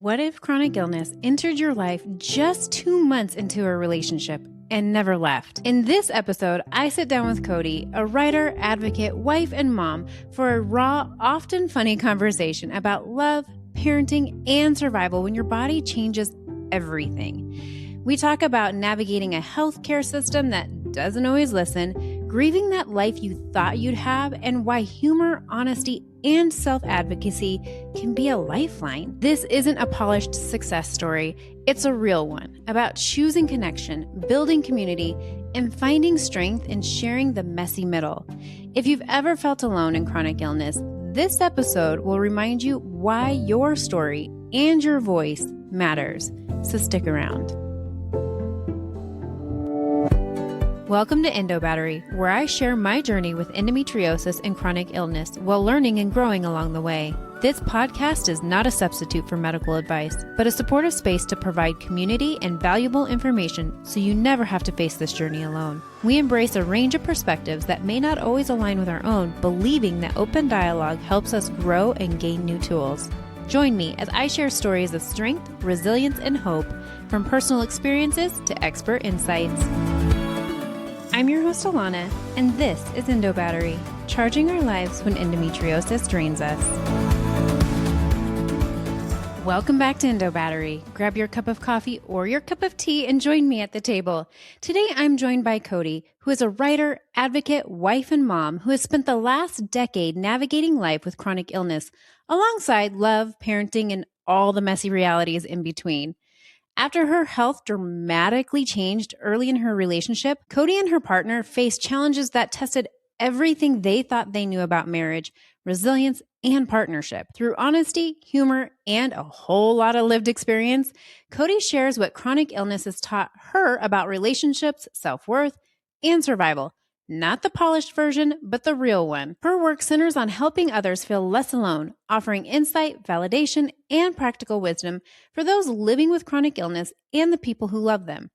What if chronic illness entered your life just 2 months into a relationship and never left? In this episode, I sit down with Kodi, a writer, advocate, wife, and mom, for a raw, often funny conversation about love, parenting, and survival when your body changes everything. We talk about navigating a healthcare system that doesn't always listen, grieving that life you thought you'd have, and why humor, honesty, and self-advocacy can be a lifeline. This isn't a polished success story. It's a real one about choosing connection, building community, and finding strength in sharing the messy middle. If you've ever felt alone in chronic illness, this episode will remind you why your story and your voice matters. So stick around. Welcome to Endo Battery, where I share my journey with endometriosis and chronic illness while learning and growing along the way. This podcast is not a substitute for medical advice, but a supportive space to provide community and valuable information so you never have to face this journey alone. We embrace a range of perspectives that may not always align with our own, believing that open dialogue helps us grow and gain new tools. Join me as I share stories of strength, resilience, and hope, from personal experiences to expert insights. I'm your host, Alana, and this is Endo Battery, charging our lives when endometriosis drains us. Welcome back to Endo Battery. Grab your cup of coffee or your cup of tea and join me at the table. Today, I'm joined by Kodi, who is a writer, advocate, wife, and mom who has spent the last decade navigating life with chronic illness, alongside love, parenting, and all the messy realities in between. After her health dramatically changed early in her relationship, Kodi and her partner faced challenges that tested everything they thought they knew about marriage, resilience, and partnership. Through honesty, humor, and a whole lot of lived experience, Kodi shares what chronic illness has taught her about relationships, self-worth, and survival. Not the polished version, but the real one. Her work centers on helping others feel less alone, offering insight, validation, and practical wisdom for those living with chronic illness and the people who love them.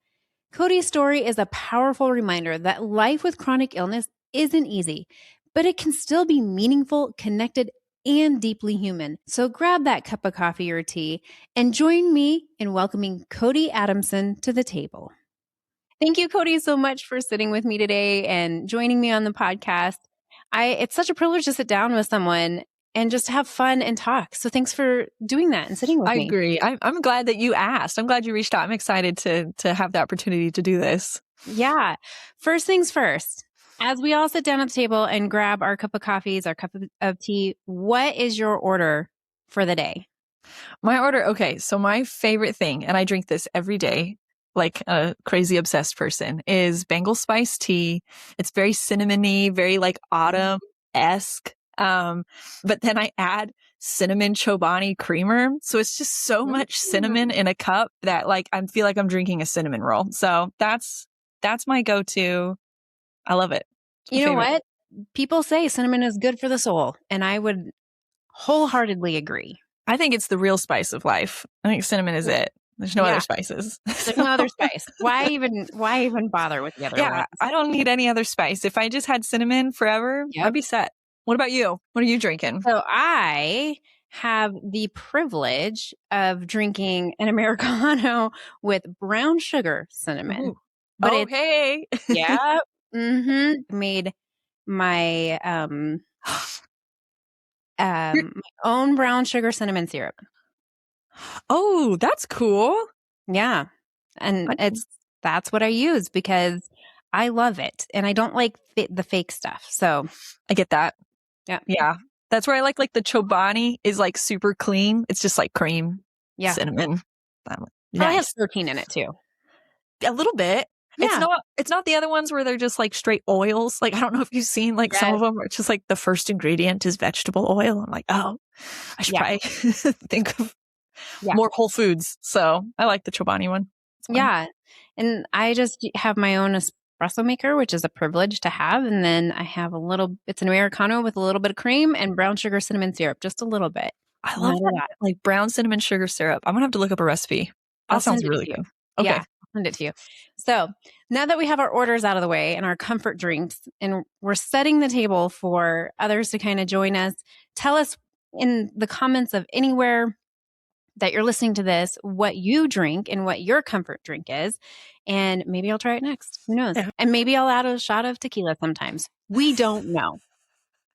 Kodi's story is a powerful reminder that life with chronic illness isn't easy, but it can still be meaningful, connected, and deeply human. So grab that cup of coffee or tea and join me in welcoming Kodi Adamson to the table. Thank you, Kodi, so much for sitting with me today and joining me on the podcast. It's such a privilege to sit down with someone and just have fun and talk. So thanks for doing that and sitting with me. I agree. I'm glad that you asked. I'm glad you reached out. I'm excited to have the opportunity to do this. Yeah. First things first, as we all sit down at the table and grab our cup of coffees, our cup of tea, what is your order for the day? My order, okay, so my favorite thing, and I drink this every day, like a crazy obsessed person, is Bengal spice tea. It's very cinnamony, very like autumn-esque. But then I add cinnamon Chobani creamer. So it's just so much cinnamon in a cup that like I feel like I'm drinking a cinnamon roll. So that's my go-to. I love it. You know what? People say cinnamon is good for the soul, and I would wholeheartedly agree. I think it's the real spice of life. I think cinnamon is it. There's no other spices. There's no other spice. Why even bother with the other ones? I don't need any other spice. If I just had cinnamon forever, I'd be set. What about you? What are you drinking? So I have the privilege of drinking an Americano with brown sugar cinnamon. Ooh. But hey. Yeah. Made my my own brown sugar cinnamon syrup. Oh, that's cool. Yeah. And that's what I use because I love it and I don't like the fake stuff. So I get that. Yeah. Yeah. That's where I like the Chobani is like super clean. It's just like cream, cinnamon. It has protein in it too. A little bit. Yeah. It's not the other ones where they're just like straight oils. Like, I don't know if you've seen like some of them where it's just like the first ingredient is vegetable oil. I'm like, oh, I should probably think of more whole foods. So I like the Chobani one. Yeah. And I just have my own espresso maker, which is a privilege to have. And then I have it's an Americano with a little bit of cream and brown sugar cinnamon syrup, just a little bit. I love that. Like brown cinnamon sugar syrup. I'm going to have to look up a recipe. That sounds really good. Okay. Yeah, I'll send it to you. So now that we have our orders out of the way and our comfort drinks and we're setting the table for others to kind of join us, tell us in the comments of anywhere that you're listening to this, what you drink and what your comfort drink is. And maybe I'll try it next. Who knows? Yeah. And maybe I'll add a shot of tequila sometimes. We don't know.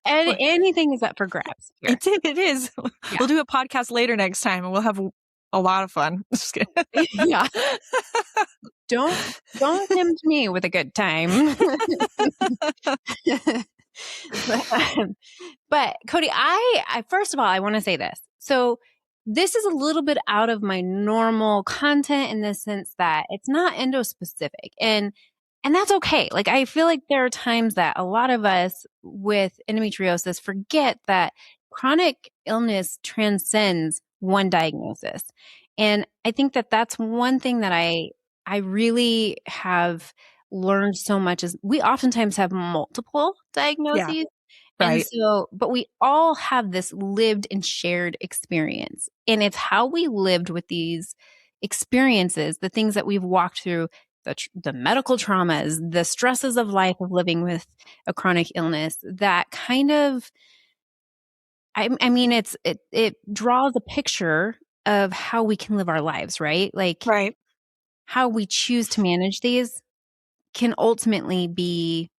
And anything is up for grabs here. It is. Yeah. We'll do a podcast later next time and we'll have a lot of fun. Just kidding. Yeah. Don't tempt me with a good time. But Kodi, I first of all, I want to say this. So this is a little bit out of my normal content in the sense that it's not endo specific, and that's okay. Like, I feel like there are times that a lot of us with endometriosis forget that chronic illness transcends one diagnosis. And I think that that's one thing that I really have learned so much is we oftentimes have multiple diagnoses. Yeah. And Right. so, but we all have this lived and shared experience. And it's how we lived with these experiences, the things that we've walked through, the medical traumas, the stresses of life of living with a chronic illness that kind of, I mean, it draws a picture of how we can live our lives, right? Like, Right. how we choose to manage these can ultimately be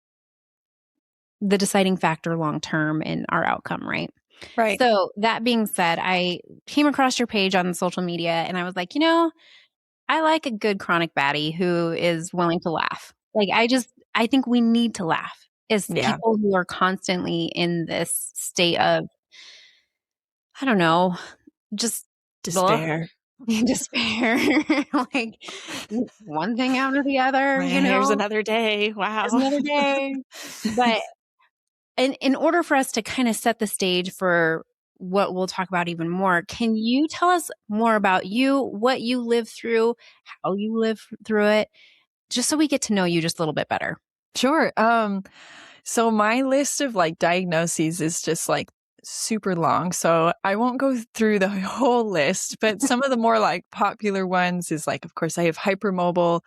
the deciding factor long term in our outcome, right? Right. So that being said, I came across your page on social media and I was like, I like a good chronic baddie who is willing to laugh. Like, I think we need to laugh as people who are constantly in this state of, I don't know, just despair. Despair. Like, one thing after the other, There's another day. Wow. There's another day. But in order for us to kind of set the stage for what we'll talk about even more, can you tell us more about you, what you lived through, how you lived through it, just so we get to know you just a little bit better? Sure. So my list of like diagnoses is just like super long. So I won't go through the whole list, but some of the more like popular ones is like, of course, I have hypermobile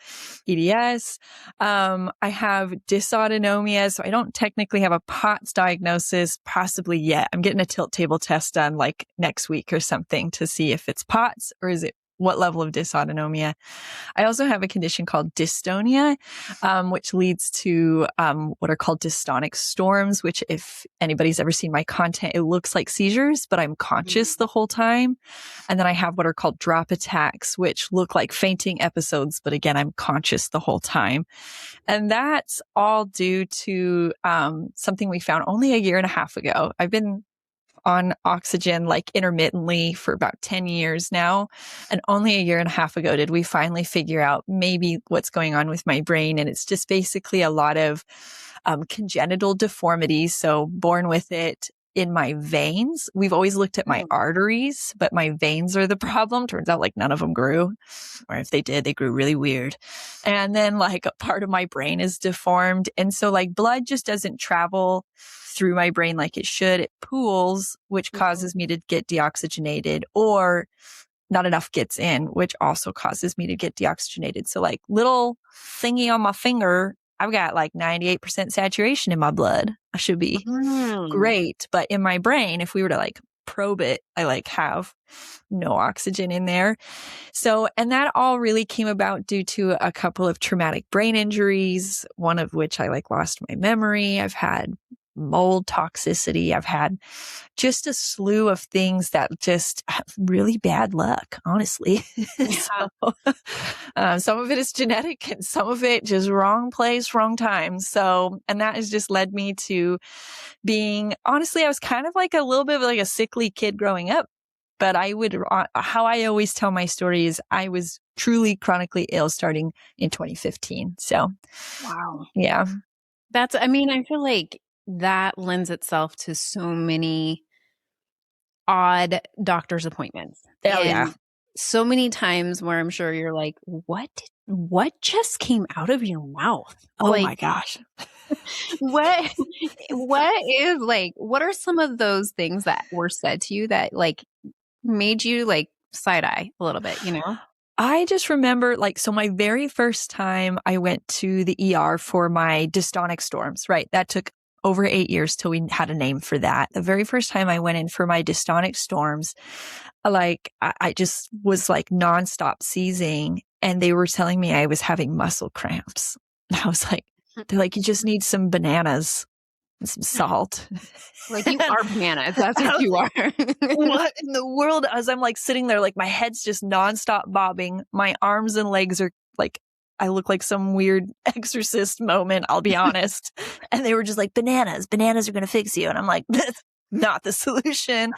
EDS. I have dysautonomia. So I don't technically have a POTS diagnosis possibly yet. I'm getting a tilt table test done like next week or something to see if it's POTS or is it what level of dysautonomia. I also have a condition called dystonia, which leads to what are called dystonic storms, which if anybody's ever seen my content, it looks like seizures, but I'm conscious the whole time. And then I have what are called drop attacks, which look like fainting episodes, but again, I'm conscious the whole time. And that's all due to something we found only a year and a half ago. I've been on oxygen like intermittently for about 10 years now. And only a year and a half ago did we finally figure out maybe what's going on with my brain. And it's just basically a lot of congenital deformities. So born with it in my veins. We've always looked at my arteries, but my veins are the problem. Turns out like none of them grew, or if they did, they grew really weird. And then like a part of my brain is deformed. And so like blood just doesn't travel through my brain like it should. It pools, which causes me to get deoxygenated, or not enough gets in, which also causes me to get deoxygenated. So like little thingy on my finger, I've got like 98% saturation in my blood. I should be great. But in my brain, if we were to like probe it, I like have no oxygen in there. So, and that all really came about due to a couple of traumatic brain injuries, one of which I like lost my memory. I've had mold toxicity. I've had just a slew of things that just have really bad luck, honestly. So, some of it is genetic and some of it just wrong place, wrong time. So, and that has just led me to being, honestly, I was kind of like a little bit of like a sickly kid growing up, but how I always tell my story is I was truly chronically ill starting in 2015. So, wow. Yeah. I feel like that lends itself to so many odd doctor's appointments. So many times where I'm sure you're like, what just came out of your mouth? Oh like, my gosh. what is like, what are some of those things that were said to you that like made you like side eye a little bit, I just remember so my very first time I went to the ER for my dystonic storms, right? That took over 8 years till we had a name for that. The very first time I went in for my dystonic storms, like I just was like nonstop seizing, and they were telling me I was having muscle cramps. And I was like, they're like, you just need some bananas and some salt. Like, you are bananas. That's what you are. What in the world? As I'm like sitting there, like my head's just nonstop bobbing. My arms and legs are like, I look like some weird exorcist moment, I'll be honest. And they were just like, bananas are going to fix you. And I'm like, that's not the solution.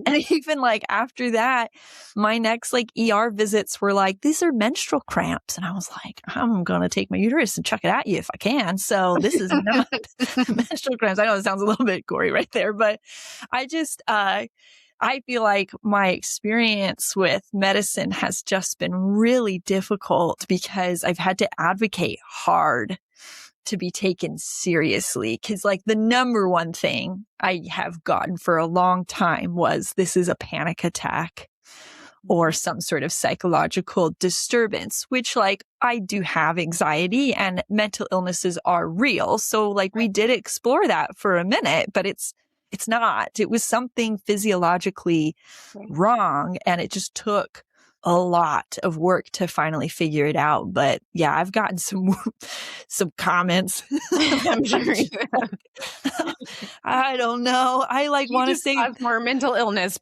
And even like after that, my next like ER visits were like, these are menstrual cramps. And I was like, I'm going to take my uterus and chuck it at you if I can. So this is not menstrual cramps. I know it sounds a little bit gory right there, but I just, I feel like my experience with medicine has just been really difficult because I've had to advocate hard to be taken seriously. Cause like the number one thing I have gotten for a long time was this is a panic attack or some sort of psychological disturbance, which like I do have anxiety and mental illnesses are real. So like we did explore that for a minute, but it's not. It was something physiologically wrong, and it just took a lot of work to finally figure it out. But yeah, I've gotten some comments. I'm sure you have. I don't know. I like want to say more mental illness.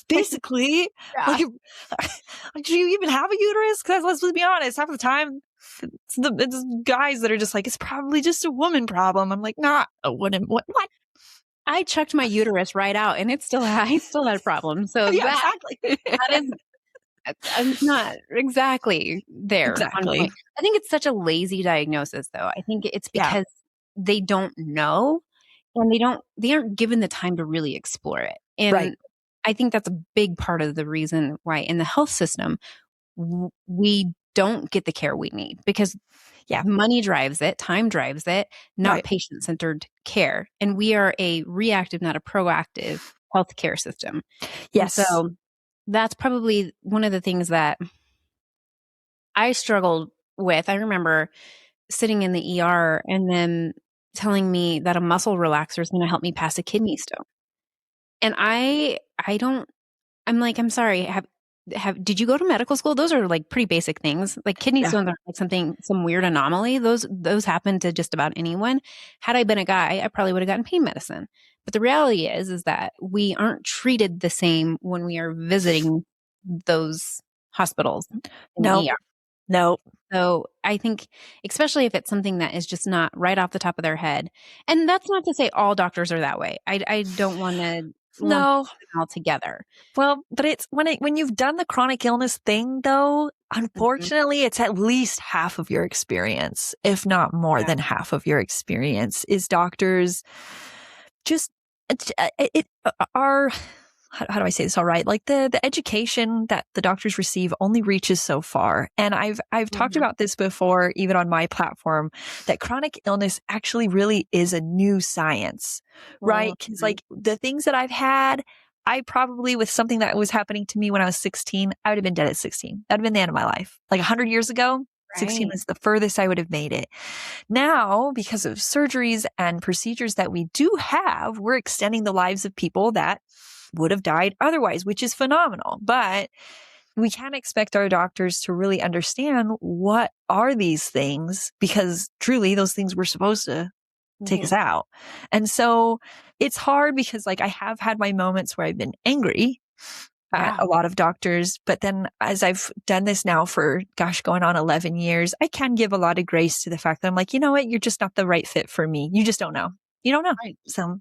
Basically, like, do you even have a uterus? Because let's be honest, half the time it's guys that are just like, it's probably just a woman problem. I'm like, not a woman. What? I chucked my uterus right out, and I still had a problem. So yeah, exactly. That is, I'm not exactly there. Exactly. I think it's such a lazy diagnosis, though. I think it's because they don't know, and they aren't given the time to really explore it. And I think that's a big part of the reason why in the health system, we don't get the care we need, because money drives it, time drives it, not patient-centered care. And we are a reactive, not a proactive healthcare system. Yes. And so that's probably one of the things that I struggled with. I remember sitting in the ER and then telling me that a muscle relaxer is going to help me pass a kidney stone. And I'm like, I'm sorry, did you go to medical school? Those are like pretty basic things. Like kidney stones are like some weird anomaly. Those happen to just about anyone. Had I been a guy, I probably would have gotten pain medicine. But the reality is that we aren't treated the same when we are visiting those hospitals. No. So I think, especially if it's something that is just not right off the top of their head, and that's not to say all doctors are that way. I don't want to all together. Well, but it's when you've done the chronic illness thing, though, unfortunately, it's at least half of your experience, if not more than half of your experience, is doctors just are. How do I say this all right? Like the education that the doctors receive only reaches so far. And I've talked about this before, even on my platform, that chronic illness actually really is a new science, right? Because like the things that I've had, I probably, with something that was happening to me when I was 16, I would have been dead at 16. That'd have been the end of my life. Like 100 years ago, 16 was the furthest I would have made it. Now, because of surgeries and procedures that we do have, we're extending the lives of people that would have died otherwise, which is phenomenal. But we can't expect our doctors to really understand what are these things, because truly those things were supposed to take us out. And so it's hard because like I have had my moments where I've been angry at a lot of doctors, but then as I've done this now for going on 11 years, I can give a lot of grace to the fact that I'm like, you know what, you're just not the right fit for me. You just don't know. You don't know. So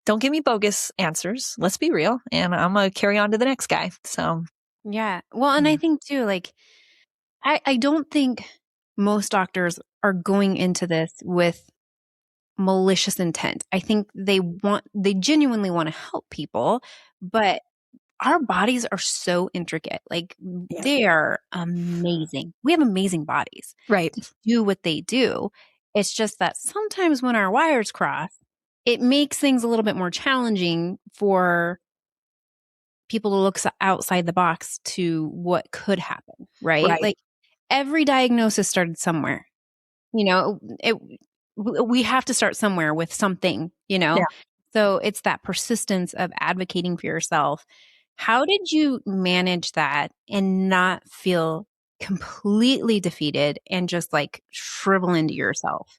don't give me bogus answers. Let's be real. And I'm going to carry on to the next guy. So, yeah. Well, and I think too, like, I don't think most doctors are going into this with malicious intent. I think they genuinely want to help people, but our bodies are so intricate. Like they are amazing. We have amazing bodies, to do what they do. It's just that sometimes when our wires cross, it makes things a little bit more challenging for people to look outside the box to what could happen, right? Like every diagnosis started somewhere. You know, we have to start somewhere with something, Yeah. So it's that persistence of advocating for yourself. How did you manage that and not feel completely defeated and just like shrivel into yourself?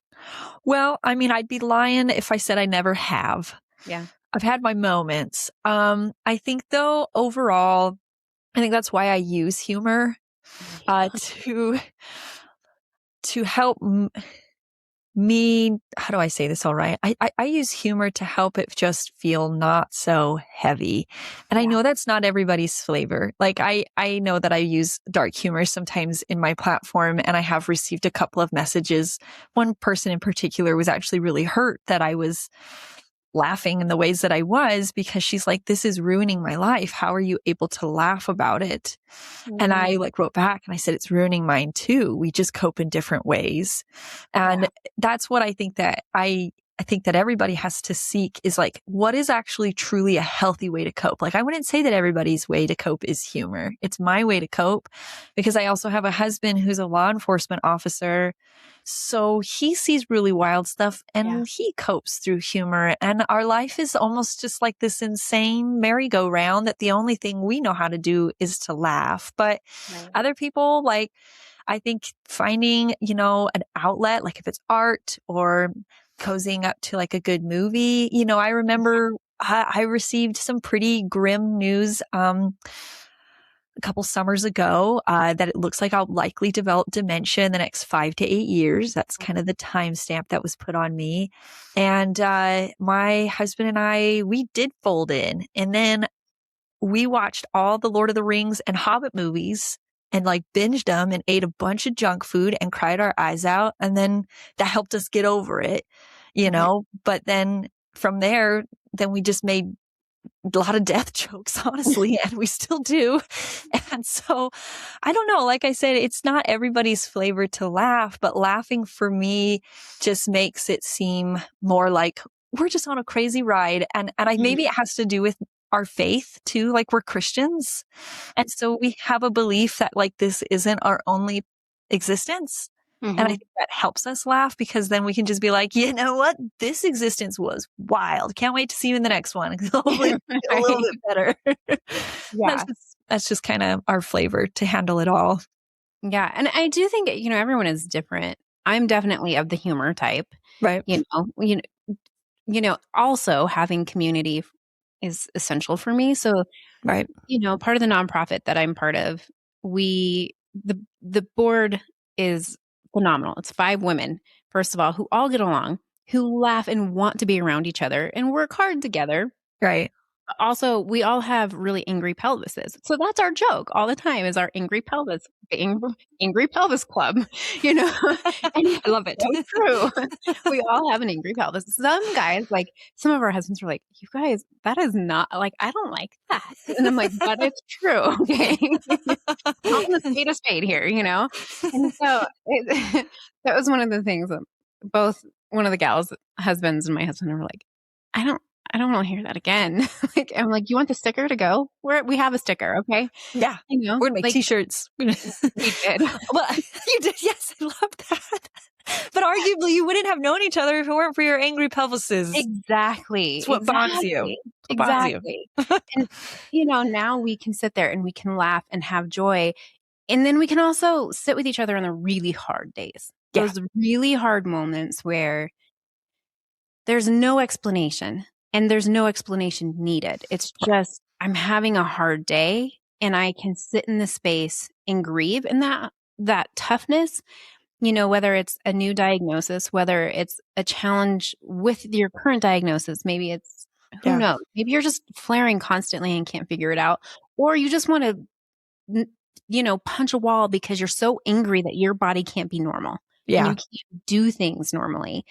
Well, I mean, I'd be lying if I said I never have. Yeah. I've had my moments. I think though, overall, I think that's why I use humor, to help me. How do I say this all right? I use humor to help it just feel not so heavy. And I Yeah. know that's not everybody's flavor. Like I know that I use dark humor sometimes in my platform, and I have received a couple of messages. One person in particular was actually really hurt that I was laughing in the ways that I was, because she's like, this is ruining my life. How are you able to laugh about it? And I like wrote back and I said, it's ruining mine too. We just cope in different ways. And that's what I think that I think that everybody has to seek, is like, what is actually truly a healthy way to cope? Like, I wouldn't say that everybody's way to cope is humor. It's my way to cope, because I also have a husband who's a law enforcement officer. So he sees really wild stuff and he copes through humor. And our life is almost just like this insane merry-go-round that the only thing we know how to do is to laugh. But other people, like, I think finding, an outlet, like if it's art or cozying up to like a good movie. I remember I received some pretty grim news, a couple summers ago, that it looks like I'll likely develop dementia in the next 5 to 8 years. That's kind of the timestamp that was put on me. And my husband and I, we did fold in, and then we watched all the Lord of the Rings and Hobbit movies and like binged them and ate a bunch of junk food and cried our eyes out. And then that helped us get over it, but then from there, then we just made a lot of death jokes, honestly, and we still do. And so I don't know, like I said, it's not everybody's flavor to laugh, but laughing for me just makes it seem more like we're just on a crazy ride. And maybe it has to do with our faith too. Like, we're Christians. And so we have a belief that like this isn't our only existence. And I think that helps us laugh, because then we can just be like, you know what? This existence was wild. Can't wait to see you in the next one. Hopefully a little bit better. That's just kind of our flavor to handle it all. Yeah. And I do think, everyone is different. I'm definitely of the humor type. Right. Also having community is essential for me. So, right. Part of the nonprofit that I'm part of, the board is phenomenal. It's 5 women, first of all, who all get along, who laugh and want to be around each other and work hard together. Right. Also, we all have really angry pelvises. So that's our joke all the time, is our angry pelvis, the angry pelvis club, And I love it. So true. We all have an angry pelvis. Some guys, like some of our husbands were like, you guys, that is not like, I don't like that. And I'm like, but it's true. Okay. I'm going to spade here, And so that was one of the things that both one of the gals' husbands and my husband were like, I don't want to hear that again. I'm like, you want the sticker to go? We have a sticker, okay? Yeah. We're going to make t-shirts. We did. Well, you did. Yes, I love that. But arguably, you wouldn't have known each other if it weren't for your angry pelvises. Exactly. It's what bonds you. Exactly. And, now we can sit there and we can laugh and have joy. And then we can also sit with each other on the really hard days. Yeah. Those really hard moments where there's no explanation. And there's no explanation needed. It's just, I'm having a hard day, and I can sit in the space and grieve. And that toughness, whether it's a new diagnosis, whether it's a challenge with your current diagnosis, maybe it's, who knows? Maybe you're just flaring constantly and can't figure it out. Or you just want to, punch a wall because you're so angry that your body can't be normal. Yeah. And you can't do things normally.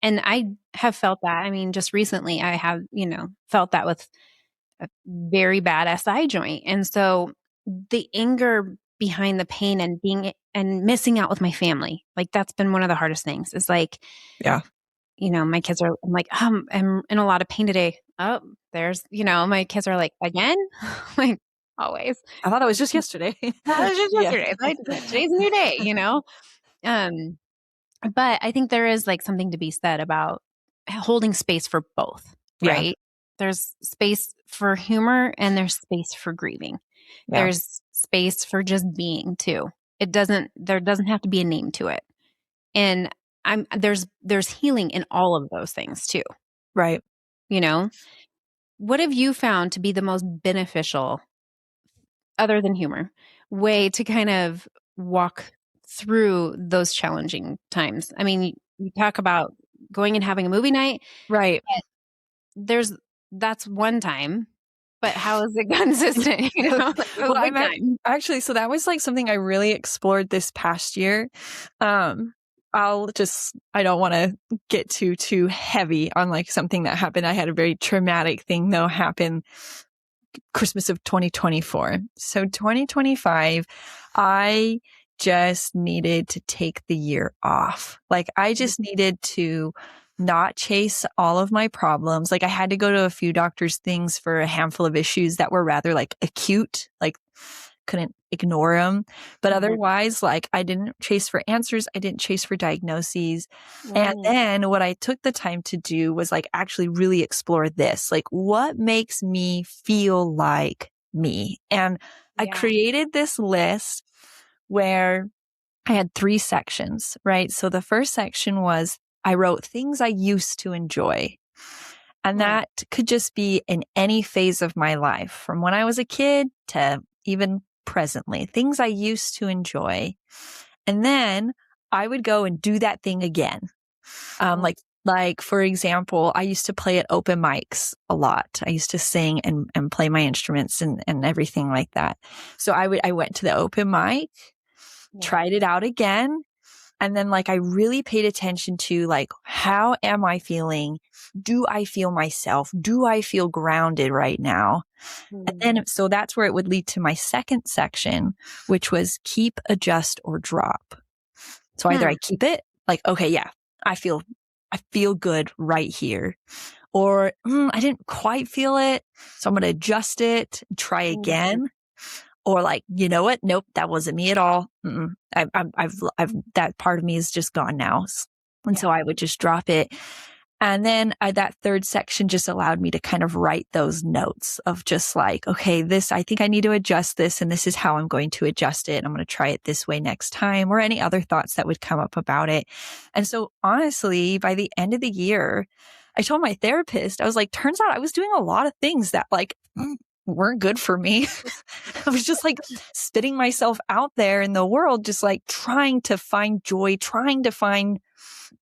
And I have felt that. I mean, just recently I have, felt that with a very bad SI joint. And so the anger behind the pain and missing out with my family, like that's been one of the hardest things. It's like, my kids are, I'm like, I'm in a lot of pain today. Oh, there's, my kids are like, again? Like, always. I thought it was just yesterday. That was just yesterday. Today's a new day, But I think there is like something to be said about holding space for both, Yeah. right? There's space for humor and there's space for grieving. Yeah. There's space for just being too. There doesn't have to be a name to it. And there's healing in all of those things too. Right. You know, what have you found to be the most beneficial, other than humor, way to kind of walk through those challenging times? I mean, you talk about going and having a movie night. Right. That's one time, but how is it consistent? Well, actually, so that was like something I really explored this past year. I don't want to get too heavy on like something that happened. I had a very traumatic thing though happen Christmas of 2024. So 2025, I just needed to take the year off. Like I just needed to not chase all of my problems. Like I had to go to a few doctors' things for a handful of issues that were rather like acute, like couldn't ignore them. But otherwise, like I didn't chase for answers. I didn't chase for diagnoses. And then what I took the time to do was like actually really explore this, like what makes me feel like me. And I created this list where I had 3 sections, right? So the first section was I wrote things I used to enjoy. And that could just be in any phase of my life, from when I was a kid to even presently, things I used to enjoy. And then I would go and do that thing again. Like for example, I used to play at open mics a lot. I used to sing and play my instruments and everything like that. So I went to the open mic, tried it out again. And then like I really paid attention to like, how am I feeling? Do I feel myself? Do I feel grounded right now? And then, so that's where it would lead to my second section, which was keep, adjust, or drop. So either I keep it like, okay, yeah, I feel good right here. Or I didn't quite feel it. So I'm going to adjust it, try again. Or like, you know what? Nope, that wasn't me at all. I've that part of me is just gone now. And so I would just drop it. And then that third section just allowed me to kind of write those notes of just like, okay, I think I need to adjust this, and this is how I'm going to adjust it. I'm going to try it this way next time, or any other thoughts that would come up about it. And so honestly, by the end of the year, I told my therapist, I was like, turns out I was doing a lot of things that like weren't good for me. I was just like spitting myself out there in the world, just like trying to find joy, trying to find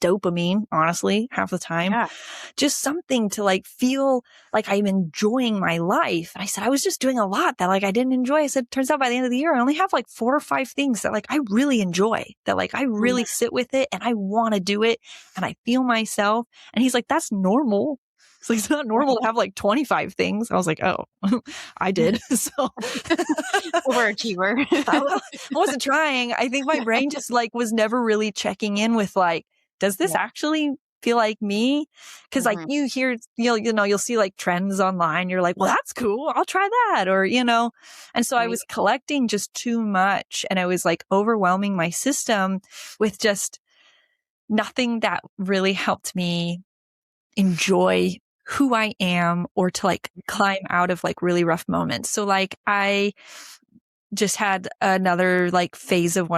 dopamine, honestly, half the time. Just something to like feel like I'm enjoying my life. And I said, I was just doing a lot that like I didn't enjoy. I said, turns out by the end of the year, I only have like 4 or 5 things that like I really enjoy, that like I really sit with it and I want to do it and I feel myself. And he's like, that's normal. It's like, it's not normal to have like 25 things. I was like, oh, I did. So overachiever. I wasn't trying. I think my brain just like was never really checking in with like, does this actually feel like me? Cause like you hear, you'll see like trends online. You're like, well, that's cool. I'll try that. Or, and so I was collecting just too much, and I was like overwhelming my system with just nothing that really helped me enjoy who I am, or to like climb out of like really rough moments. So like I just had another like phase of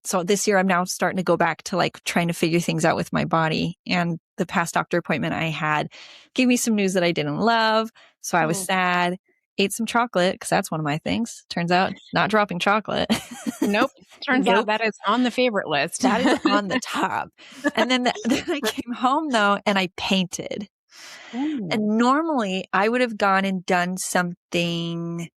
so this year I'm now starting to go back to like trying to figure things out with my body. And the past doctor appointment I had gave me some news that I didn't love. So I was sad, ate some chocolate, because that's one of my things. Turns out not dropping chocolate. Nope. Turns out that is on the favorite list. That is on the top. And then I came home though, and I painted. And normally I would have gone and done something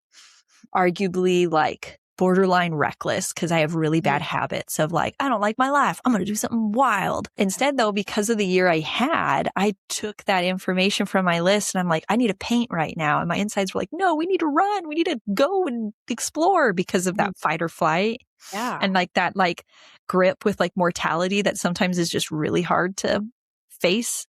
arguably like borderline reckless, because I have really bad habits of like, I don't like my life, I'm going to do something wild. Instead though, because of the year I had, I took that information from my list and I'm like, I need to paint right now. And my insides were like, no, we need to run. We need to go and explore, because of that fight or flight. Yeah. And like that like grip with like mortality that sometimes is just really hard to face.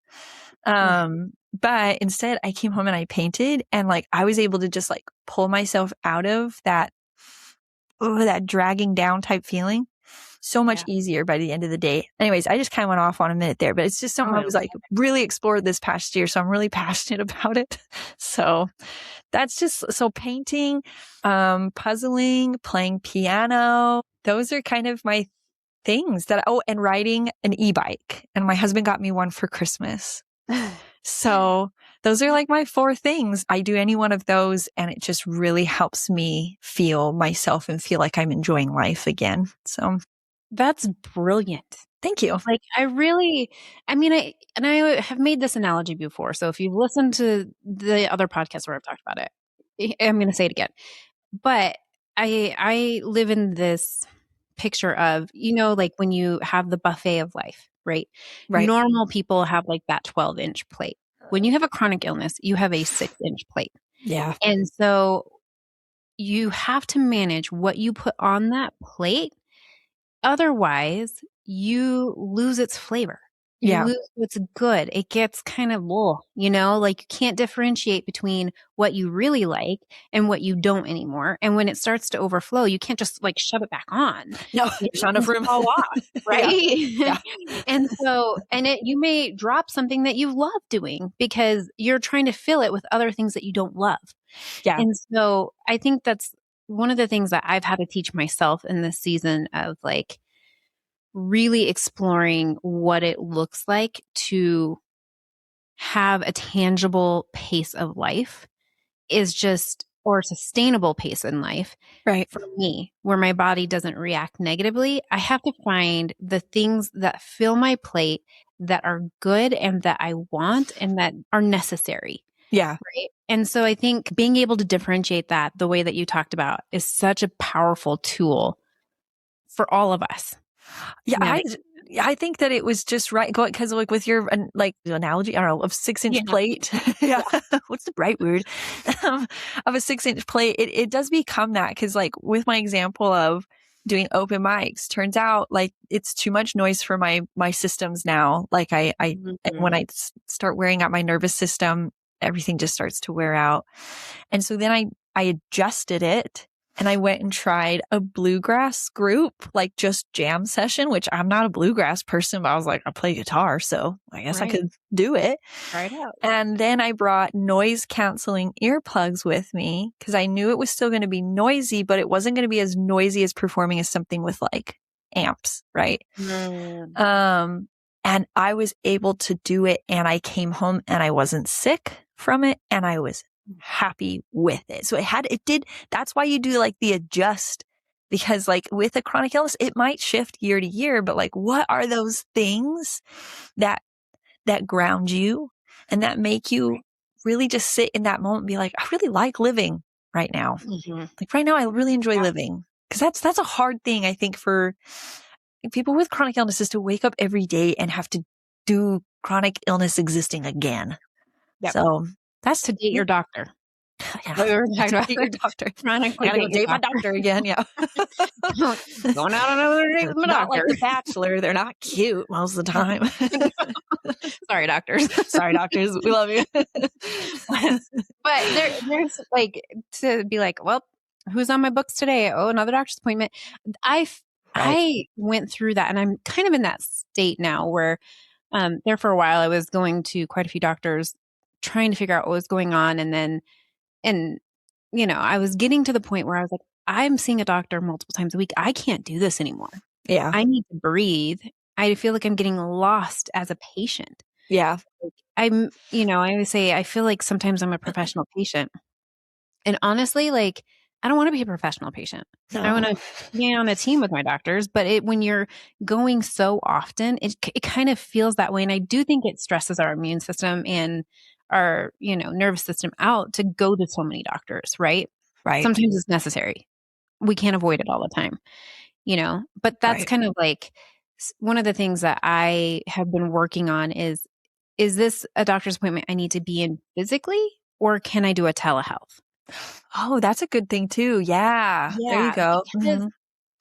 But instead I came home and I painted, and like I was able to just like pull myself out of that dragging down type feeling. so much easier by the end of the day. Anyways, I just kind of went off on a minute there, but it's just something I was like really explored this past year. So I'm really passionate about it. So that's just, so painting, puzzling, playing piano. Those are kind of my things that, and riding an e-bike. And my husband got me one for Christmas. So those are like my 4 things. I do any one of those and it just really helps me feel myself and feel like I'm enjoying life again. So that's brilliant. Thank you. Like I have made this analogy before. So if you've listened to the other podcasts where I've talked about it, I'm going to say it again. But I live in this picture of, like when you have the buffet of life, right? Normal people have like that 12-inch plate. When you have a chronic illness, you have a 6-inch plate. Yeah. And so you have to manage what you put on that plate. Otherwise, you lose its flavor. You lose what's good. It gets kind of like you can't differentiate between what you really like and what you don't anymore. And when it starts to overflow, you can't just like shove it back on. No, there's not enough room. Fall off, right? Yeah. And you may drop something that you love doing because you're trying to fill it with other things that you don't love. Yeah. And so I think that's one of the things that I've had to teach myself in this season of like, really exploring what it looks like to have a tangible pace of life or a sustainable pace in life. Right. For me, where my body doesn't react negatively, I have to find the things that fill my plate that are good and that I want and that are necessary. Yeah. Right. And so I think being able to differentiate that the way that you talked about is such a powerful tool for all of us. Yeah, I think that it was just right because like with your like analogy, I don't know, of 6-inch plate. Yeah. What's the right word? Of a 6-inch plate. It does become that because like with my example of doing open mics, turns out like it's too much noise for my systems now. Like and when I start wearing out my nervous system, everything just starts to wear out. And so then I adjusted it. And I went and tried a bluegrass group, like just jam session, which I'm not a bluegrass person, but I was like, I play guitar, so I guess I could do it. Try it out. And then I brought noise canceling earplugs with me because I knew it was still going to be noisy, but it wasn't going to be as noisy as performing as something with like amps, right? And I was able to do it and I came home and I wasn't sick from it and I was happy with it. So that's why you do like the adjust, because like with a chronic illness, it might shift year to year, but like what are those things that ground you and that make you really just sit in that moment and be like, I really like living right now. Like right now, I really enjoy living because that's a hard thing, I think, for people with chronic illnesses to wake up every day and have to do chronic illness existing again. So that's to date your doctor. Yeah. We were talking about your doctor. Chronically date my doctor again. Yeah. Going out on another date with my not doctor. Like The Bachelor. They're not cute most of the time. Sorry, doctors. Sorry, doctors. We love you. But there's like to be like, well, who's on my books today? Oh, another doctor's appointment. I went through that and I'm kind of in that state now where there for a while I was going to quite a few doctors trying to figure out what was going on. And I was getting to the point where I was like, I'm seeing a doctor multiple times a week. I can't do this anymore. Yeah. I need to breathe. I feel like I'm getting lost as a patient. Yeah. I always say, I feel like sometimes I'm a professional patient. And honestly, like, I don't want to be a professional patient. No. I want to be on a team with my doctors, but when you're going so often, it kind of feels that way. And I do think it stresses our immune system and our, nervous system out to go to so many doctors, right? Right. Sometimes it's necessary. We can't avoid it all the time, but that's kind of like one of the things that I have been working on is this a doctor's appointment I need to be in physically, or can I do a telehealth? Oh, that's a good thing too. Yeah. There you go.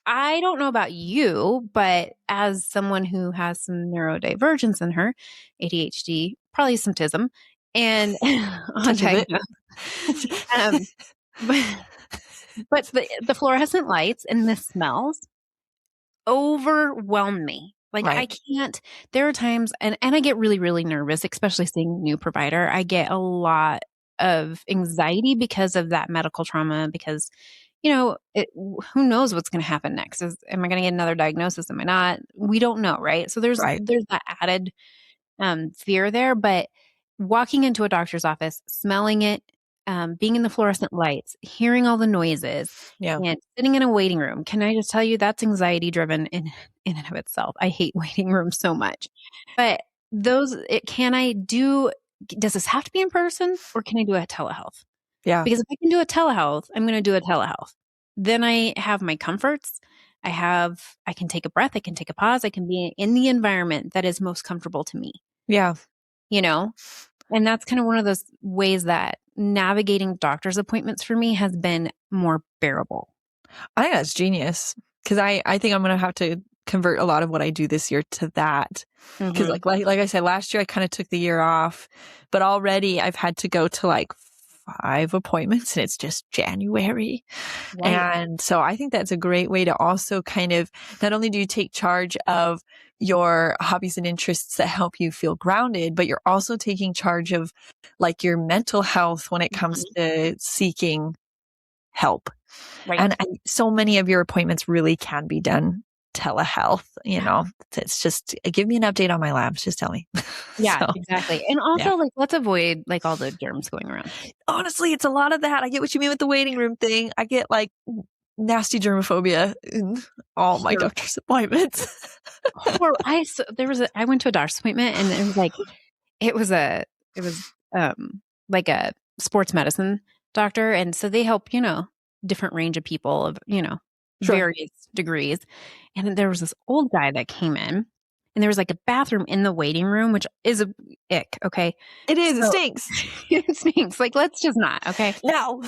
I don't know about you, but as someone who has some neurodivergence in her, ADHD, probably some autism, and but the fluorescent lights and the smells, overwhelmed me. Like I Right. can't, there are times, and I get really, really nervous, especially seeing a new provider. I get a lot of anxiety because of that medical trauma, because, who knows what's going to happen next? Am I going to get another diagnosis? Am I not? We don't know. Right. So Right. there's that added fear there. But walking into a doctor's office, smelling it, being in the fluorescent lights, hearing all the noises, Yeah. and sitting in a waiting room, can I just tell you that's anxiety driven in and of itself. I hate waiting rooms so much. But does this have to be in person, or can I do a telehealth? Yeah. Because if I can do a telehealth, I'm going to do a telehealth. Then I have my comforts. I can take a breath. I can take a pause. I can be in the environment that is most comfortable to me, Yeah. you know? And that's kind of one of those ways that navigating doctor's appointments for me has been more bearable. I think that's genius, because I think I'm going to have to convert a lot of what I do this year to that. Because Mhm. like I said, last year I kind of took the year off, but already I've had to go to like 5 appointments and it's just January. Right. And so I think that's a great way to also kind of, not only do you take charge of your hobbies and interests that help you feel grounded, but you're also taking charge of like your mental health when it comes to seeking help. Right. And so many of your appointments really can be done telehealth, it's just give me an update on my labs. Just tell me. Yeah, So, exactly. And also like, let's avoid like all the germs going around. honestly, it's a lot of that. I get what you mean with the waiting room thing. I get like nasty germophobia in all my Sure. doctor's appointments. I went to a doctor's appointment, and it was like, it was like a sports medicine doctor. And so they help, different range of people of, Sure. various degrees. And then there was this old guy that came in, and there was like a bathroom in the waiting room, which is a ick. Okay. It is. It So- stinks. It stinks. Like, let's just not. Okay. No.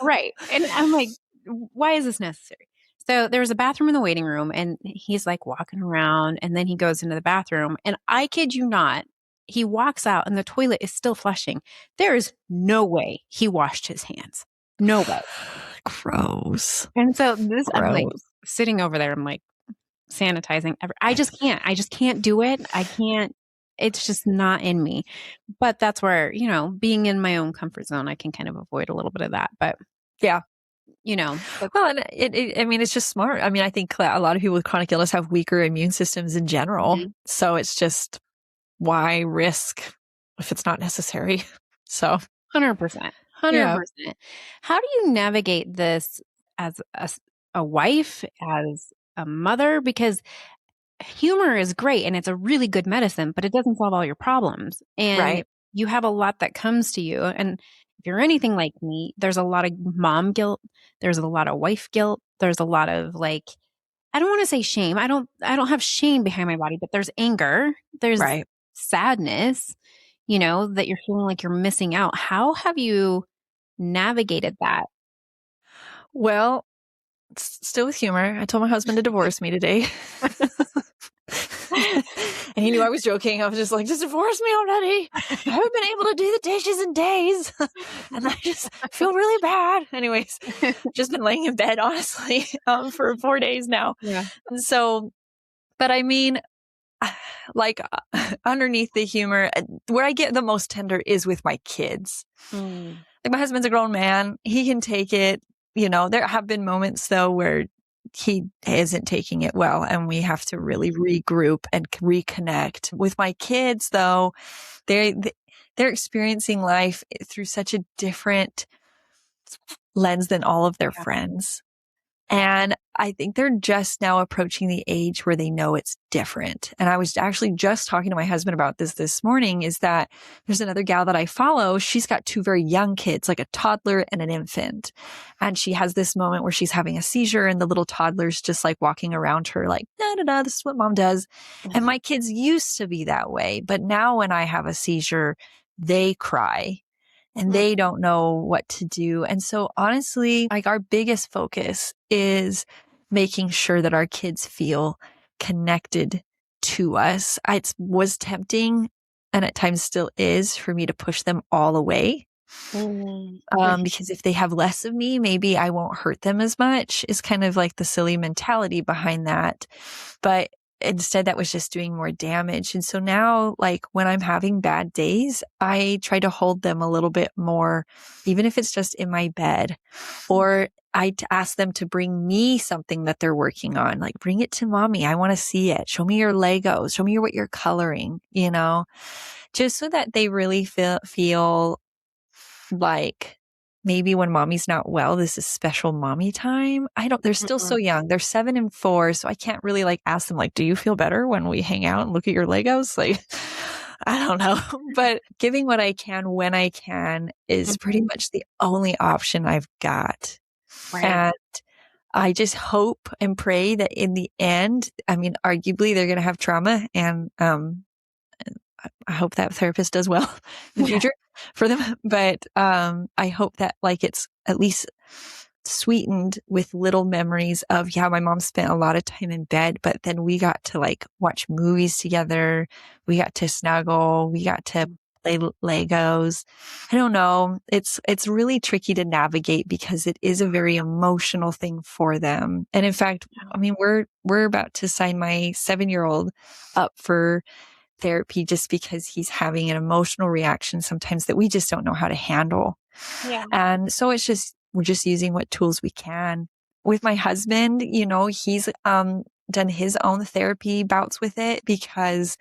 Right. And I'm like, why is this necessary? So there was a bathroom in the waiting room, and he's like walking around, and then he goes into the bathroom, and I kid you not, he walks out and the toilet is still flushing. There is no way he washed his hands. No way. Gross. And so I'm like Gross. sitting over there. I'm like sanitizing. I just can't do it. I can't. It's just not in me. But that's where, being in my own comfort zone, I can kind of avoid a little bit of that. But Yeah. but Well, and it's just smart. I mean, I think a lot of people with chronic illness have weaker immune systems in general. Mhm. So it's just, why risk if it's not necessary? So 100%. 100%. How do you navigate this as a wife, as a mother? Because humor is great and it's a really good medicine, but it doesn't solve all your problems. And Right. you have a lot that comes to you. And if you're anything like me, there's a lot of mom guilt. There's a lot of wife guilt. There's a lot of like, I don't want to say shame. I don't have shame behind my body, but there's anger. There's Right. sadness, that you're feeling like you're missing out. How have you navigated that? Well, still with humor. I told my husband to divorce me today. And he knew I was joking. I was just like, just divorce me already. I haven't been able to do the dishes in days. And I just feel really bad. Anyways, just been laying in bed, honestly, for 4 days now. Yeah. And so, but I mean, like underneath the humor, where I get the most tender is with my kids. Mm. Like my husband's a grown man. He can take it. There have been moments though where he isn't taking it well, and we have to really regroup and reconnect. With my kids though, they're experiencing life through such a different lens than all of their friends. And I think they're just now approaching the age where they know it's different. And I was actually just talking to my husband about this morning, is that there's another gal that I follow. She's got 2 very young kids, like a toddler and an infant. And she has this moment where she's having a seizure and the little toddler's just like walking around her like, da, da, da, this is what mom does. And my kids used to be that way. But now when I have a seizure, they cry. And they don't know what to do. And so honestly, like our biggest focus is making sure that our kids feel connected to us. It was tempting, and at times still is, for me to push them all away. Mm. Because if they have less of me, maybe I won't hurt them as much is kind of like the silly mentality behind that. But instead that was just doing more damage. And so now, like when I'm having bad days, I try to hold them a little bit more, even if it's just in my bed, or I ask them to bring me something that they're working on. Like, bring it to mommy. I want to see it. Show me your Legos. Show me what you're coloring, just so that they really feel like maybe when mommy's not well, this is special mommy time. They're still so young. They're 7 and 4. So I can't really like ask them like, do you feel better when we hang out and look at your Legos? Like, I don't know, but giving what I can when I can is pretty much the only option I've got. Right. And I just hope and pray that in the end, I mean, arguably they're going to have trauma, and I hope that therapist does well in the future for them. But I hope that like it's at least sweetened with little memories of, yeah, my mom spent a lot of time in bed, but then we got to like watch movies together. We got to snuggle. We got to play Legos. I don't know. It's really tricky to navigate because it is a very emotional thing for them. And in fact, I mean, we're about to sign my 7-year-old up for therapy just because he's having an emotional reaction sometimes that we just don't know how to handle. Yeah. And so we're just using what tools we can. With my husband, he's done his own therapy bouts with it because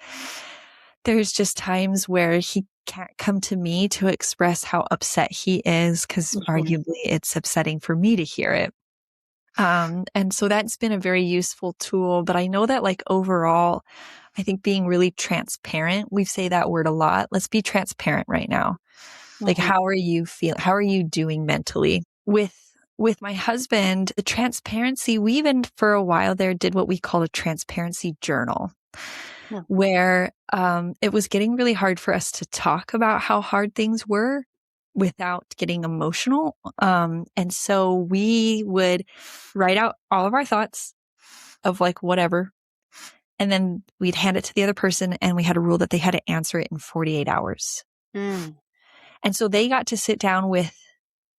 there's just times where he can't come to me to express how upset he is because arguably it's upsetting for me to hear it. And so that's been a very useful tool, but I know that like overall, I think being really transparent, we say that word a lot. Let's be transparent right now. Like, how are you feeling? How are you doing mentally? With my husband, the transparency, we even for a while there did what we call a transparency journal, where it was getting really hard for us to talk about how hard things were without getting emotional. And so we would write out all of our thoughts of like whatever. And then we'd hand it to the other person, and we had a rule that they had to answer it in 48 hours. And so they got to sit down with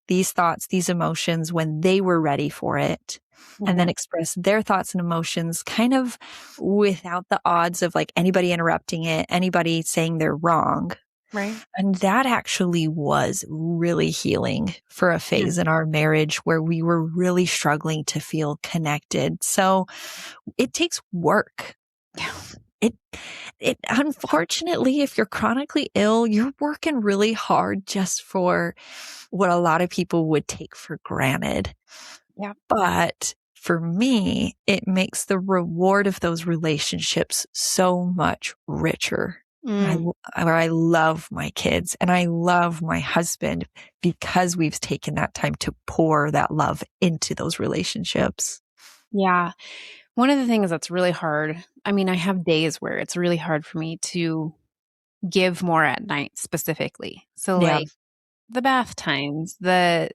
these thoughts, these emotions when they were ready for it, and then express their thoughts and emotions kind of without the odds of like anybody interrupting it, anybody saying they're wrong. Right. And that actually was really healing for a phase in our marriage where we were really struggling to feel connected. So it takes work. It unfortunately, if you're chronically ill, you're working really hard just for what a lot of people would take for granted. Yeah. But for me, it makes the reward of those relationships so much richer. I love my kids and I love my husband because we've taken that time to pour that love into those relationships. Yeah. One of the things that's really hard, I mean, I have days where it's really hard for me to give more at night specifically. So like the bath times, the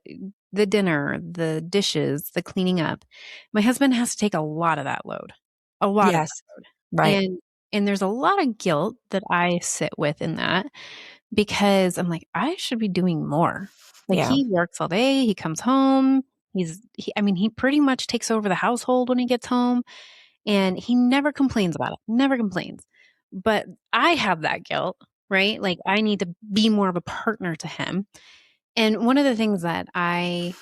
dinner, the dishes, the cleaning up. My husband has to take a lot of that load. A lot of that load. Right. And there's a lot of guilt that I sit with in that because I'm like, I should be doing more. Like he works all day, he comes home, he pretty much takes over the household when he gets home, and he never complains about it. Never complains. But I have that guilt, right? Like I need to be more of a partner to him. And one of the things that I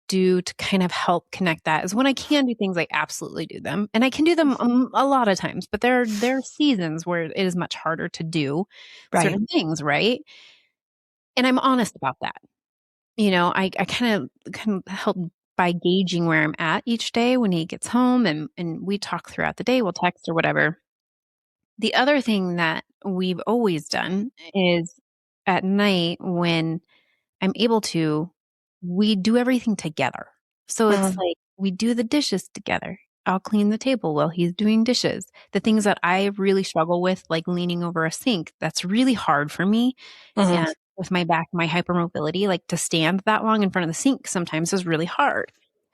do to kind of help connect that is when I can do things, I absolutely do them. And I can do them a lot of times, but there are seasons where it is much harder to do certain things, right? And I'm honest about that. I kind of help by gauging where I'm at each day when he gets home, and we talk throughout the day, we'll text or whatever. The other thing that we've always done is at night when I'm able to, we do everything together. So it's like we do the dishes together. I'll clean the table while he's doing dishes. The things that I really struggle with, like leaning over a sink, that's really hard for me. And with my back, my hypermobility, like to stand that long in front of the sink sometimes is really hard.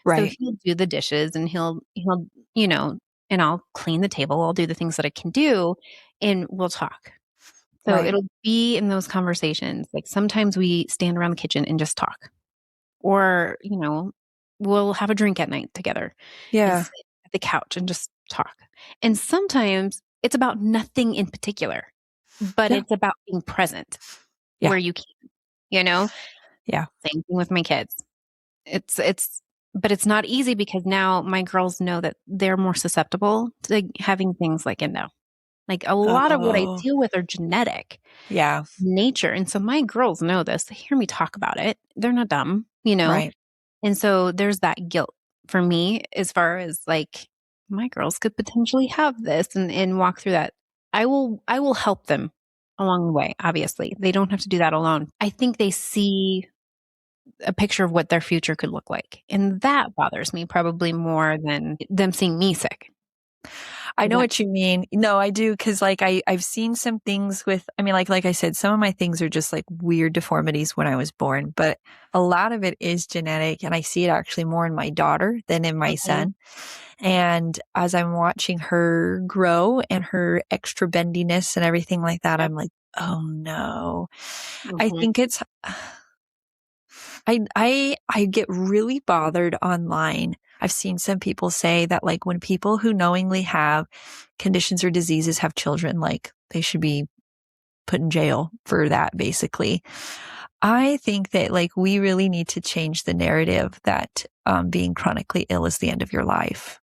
So he'll do the dishes and he'll, and I'll clean the table. I'll do the things that I can do and we'll talk. So Right. it'll be in those conversations. Like sometimes we stand around the kitchen and just talk, or, we'll have a drink at night together and Yeah. sit at the couch and just talk. And sometimes it's about nothing in particular, but Yeah. it's about being present Yeah. where you can, you know? Yeah. Same thing with my kids. But it's not easy because now my girls know that they're more susceptible to having things like endo. Like a lot of what I Oh, deal with are genetic yeah. nature. And so my girls know this. They hear me talk about it. They're not dumb, you know? Right. And so there's that guilt for me as far as like my girls could potentially have this and walk through that. I will help them along the way, obviously. They don't have to do that alone. I think they see a picture of what their future could look like. And that bothers me probably more than them seeing me sick. I Does know that- what you mean. No, I do. Cause like I've seen some things with, I mean, like I said, some of my things are just like weird deformities when I was born, but a lot of it is genetic. And I see it actually more in my daughter than in my son. And as I'm watching her grow and her extra bendiness and everything like that, Yep. I'm like, oh no. I Mhm. think it's, I get really bothered online. I've seen some people say that like when people who knowingly have conditions or diseases have children, like they should be put in jail for that, basically. I think that like we really need to change the narrative that being chronically ill is the end of your life.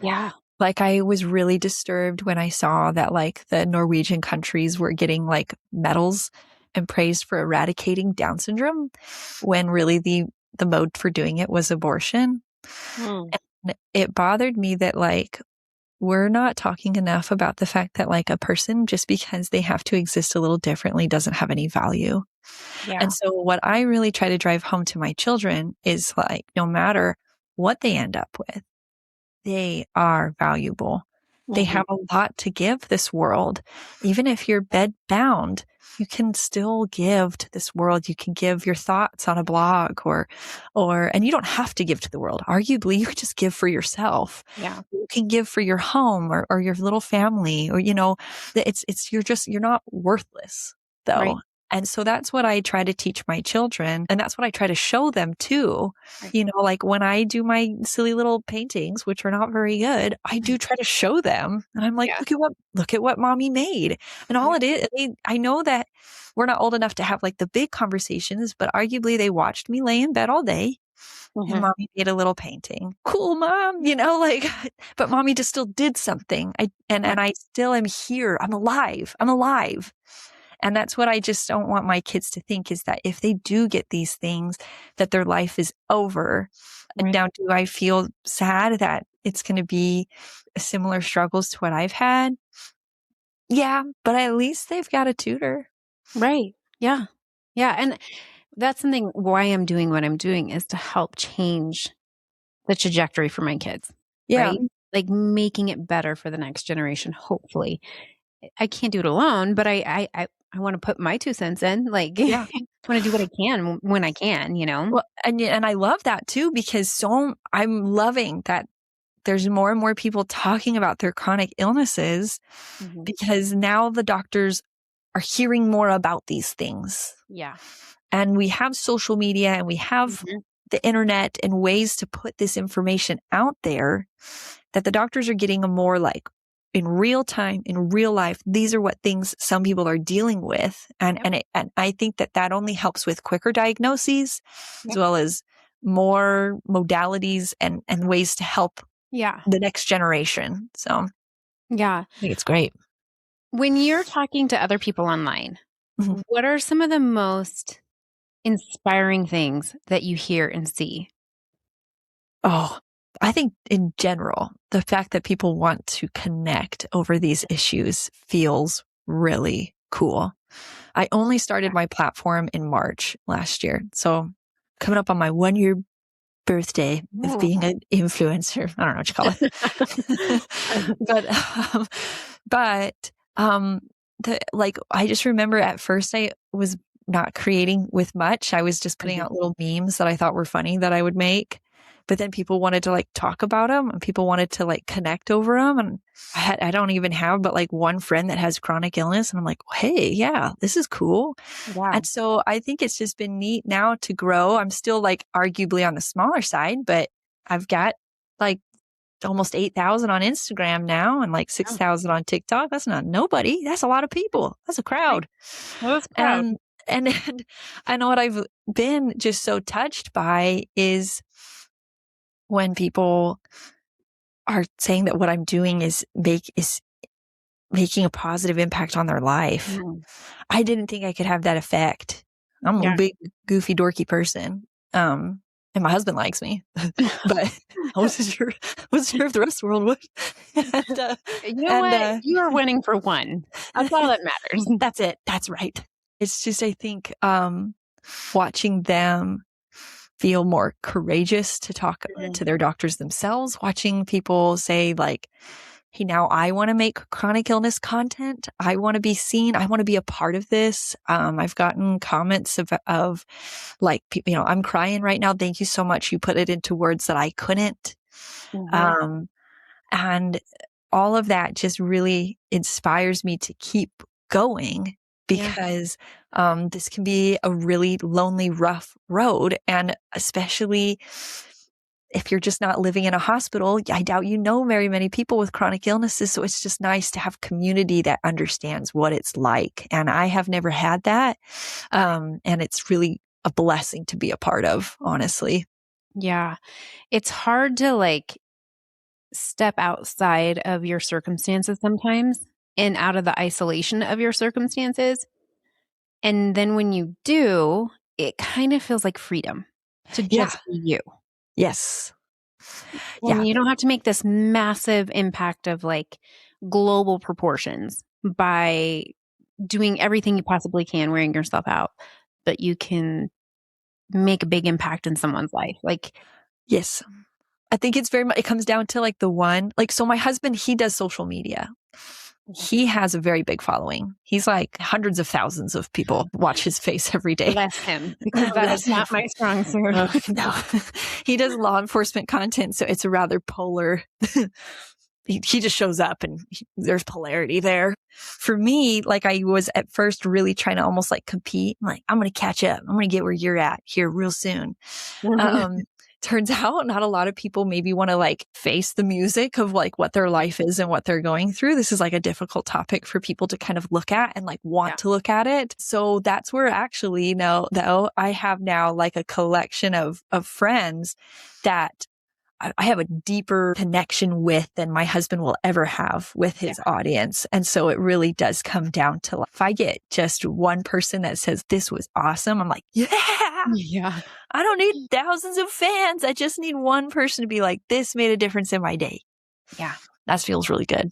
Yeah. Like I was really disturbed when I saw that like the Norwegian countries were getting like medals and praised for eradicating Down syndrome when really the mode for doing it was abortion. Mm. And it bothered me that like we're not talking enough about the fact that like a person just because they have to exist a little differently doesn't have any value. Yeah. And so what I really try to drive home to my children is like no matter what they end up with, they are valuable. They have a lot to give this world. Even if you're bed bound, you can still give to this world. You can give your thoughts on a blog and you don't have to give to the world. Arguably, you could just give for yourself. Yeah. You can give for your home or your little family or, you're not worthless though. Right. And so that's what I try to teach my children. And that's what I try to show them too. Right. Like when I do my silly little paintings, which are not very good, I do try to show them. And I'm like, Yeah. look at what mommy made. And all it is, I know that we're not old enough to have like the big conversations, but arguably they watched me lay in bed all day and mommy made a little painting. Cool, mom, but mommy just still did something. And I still am here. I'm alive. And that's what I just don't want my kids to think is that if they do get these things, that their life is over. Right. Now, do I feel sad that it's going to be similar struggles to what I've had? Yeah, but at least they've got a tutor. Right. Yeah. Yeah. And that's something why I'm doing what I'm doing is to help change the trajectory for my kids. Yeah. Right. Like making it better for the next generation, hopefully. I can't do it alone, but I want to put my 2 cents in. Like, Yeah. I want to do what I can when I can, Well, and I love that too, because I'm loving that there's more and more people talking about their chronic illnesses because now the doctors are hearing more about these things. Yeah. And we have social media and we have the internet and ways to put this information out there that the doctors are getting a more like in real time, in real life, these are what things some people are dealing with. And I think that only helps with quicker diagnoses as well as more modalities and ways to help the next generation. So Yeah. I think it's great. When you're talking to other people online, what are some of the most inspiring things that you hear and see? Oh, I think in general, the fact that people want to connect over these issues feels really cool. I only started my platform in March last year. So coming up on my 1-year birthday of being an influencer. I don't know what you call it. I just remember at first I was not creating with much. I was just putting out little memes that I thought were funny that I would make. but then people wanted to like talk about them and people wanted to like connect over them. And I don't even have but like one friend that has chronic illness. And I'm like, hey, yeah, this is cool. Wow. And so I think it's just been neat now to grow. I'm still like arguably on the smaller side, but I've got like almost 8,000 on Instagram now and like 6,000 on TikTok. That's not nobody. That's a lot of people. That's a crowd. That's a crowd. And I know what I've been just so touched by is when people are saying that what I'm doing is making a positive impact on their life. I didn't think I could have that effect. I'm a big, goofy, dorky person. And my husband likes me, but I wasn't sure if the rest of the world would. And, you know what? You are winning for one. That's all that matters. That's it. That's right. It's just, I think, watching them feel more courageous to talk to their doctors themselves, watching people say like, hey, now I want to make chronic illness content. I want to be seen. I want to be a part of this. I've gotten comments of like, you know, I'm crying right now. Thank you so much. You put it into words that I couldn't. And all of that just really inspires me to keep going because this can be a really lonely, rough road. And especially if you're just not living in a hospital, I doubt you know very many people with chronic illnesses. So it's just nice to have community that understands what it's like. And I have never had that. And it's really a blessing to be a part of, honestly. Yeah. It's hard to like step outside of your circumstances sometimes and out of the isolation of your circumstances. And then when you do, it kind of feels like freedom to just be you. Yes. And you don't have to make this massive impact of like global proportions by doing everything you possibly can, wearing yourself out, but you can make a big impact in someone's life. Like, yes, I think it's very much, it comes down to like the one, like, so my husband, he does social media. He has a very big following. He's like hundreds of thousands of people watch his face every day. Bless him, because that is not my strong suit. No, he does law enforcement content, so it's a rather polar. He just shows up and there's polarity there. For me, like I was at first really trying to almost like compete. I'm like, I'm going to catch up. I'm going to get where you're at here real soon. Turns out not a lot of people maybe want to like face the music of like what their life is and what they're going through. This is like a difficult topic for people to kind of look at and like want to look at it. So that's where actually, you know, though I have now like a collection of friends that I have a deeper connection with than my husband will ever have with his audience. And so it really does come down to like, if I get just one person that says this was awesome, I'm like, yeah, I don't need thousands of fans. I just need one person to be like, this made a difference in my day. Yeah. That feels really good.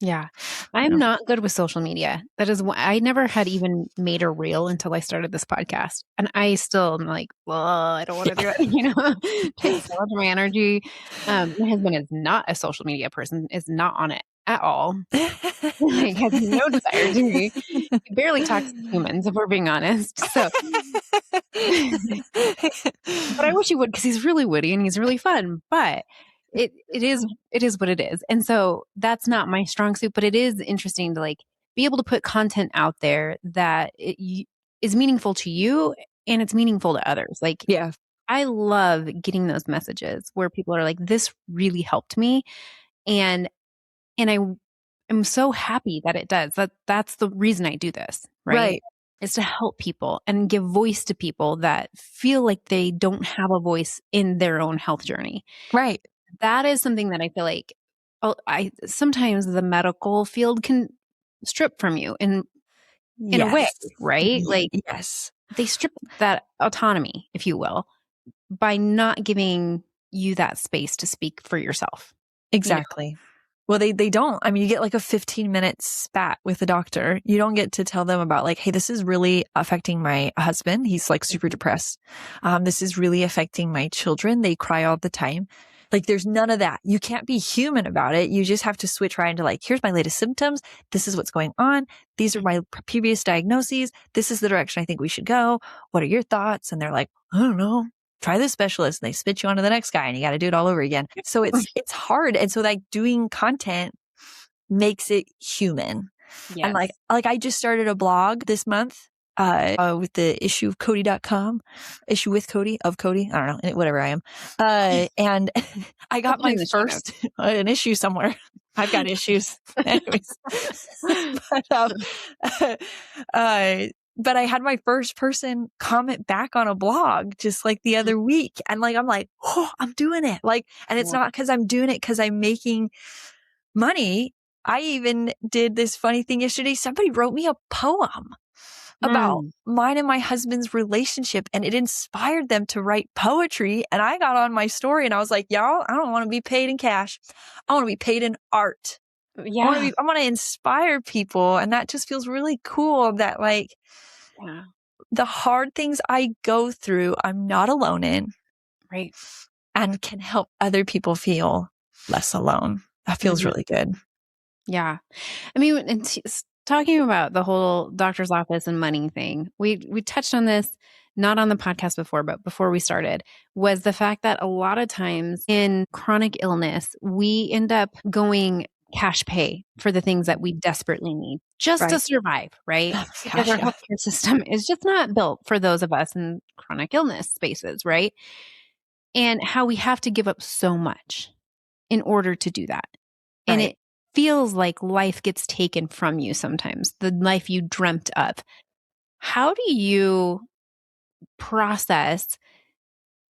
Yeah. I'm not good with social media. That is why I never had even made a reel until I started this podcast. And I still am like, well, I don't want to do it. You know, it takes so much of my energy. My husband is not a social media person, is not on it at all. He has no desire to be. He barely talks to humans, if we're being honest. So, but I wish he would, because he's really witty and he's really fun. But it is what it is. And so that's not my strong suit, but it is interesting to like be able to put content out there that is meaningful to you and it's meaningful to others. Like, I love getting those messages where people are like, this really helped me. And I'm so happy that it does. That's the reason I do this, right? Is to help people and give voice to people that feel like they don't have a voice in their own health journey. Right. That is something that I feel like sometimes the medical field can strip from you in a way, right? Like, they strip that autonomy, if you will, by not giving you that space to speak for yourself. Exactly. You know? Well, they don't. I mean, you get like a 15-minute spat with the doctor. You don't get to tell them about like, hey, this is really affecting my husband. He's like super depressed. This is really affecting my children. They cry all the time. Like, there's none of that. You can't be human about it. You just have to switch right into like, here's my latest symptoms. This is what's going on. These are my previous diagnoses. This is the direction I think we should go. What are your thoughts? And they're like, I don't know. try this specialist, and they spit you onto the next guy, and you got to do it all over again. So it's hard. And so like doing content makes it human. Yes. And like I just started a blog this month, with the issue of Kodi.com, issue with Kodi of Kodi. I don't know, whatever I am. And I got my first, an issue somewhere. I've got issues. Anyways. But I had my first person comment back on a blog just like the other week. And like, I'm like, oh, I'm doing it. Like, and it's not because I'm doing it because I'm making money. I even did this funny thing yesterday. Somebody wrote me a poem about mine and my husband's relationship, and it inspired them to write poetry. And I got on my story and I was like, y'all, I don't want to be paid in cash. I want to be paid in art. Yeah. I want to inspire people. And that just feels really cool that like the hard things I go through, I'm not alone in. Right. And can help other people feel less alone. That feels really good. Yeah. I mean, talking about the whole doctor's office and money thing, we touched on this, not on the podcast before, but before we started, was the fact that a lot of times in chronic illness, we end up going cash pay for the things that we desperately need just to survive, right? Because our healthcare system is just not built for those of us in chronic illness spaces, right? And how we have to give up so much in order to do that. And it feels like life gets taken from you sometimes, the life you dreamt of. How do you process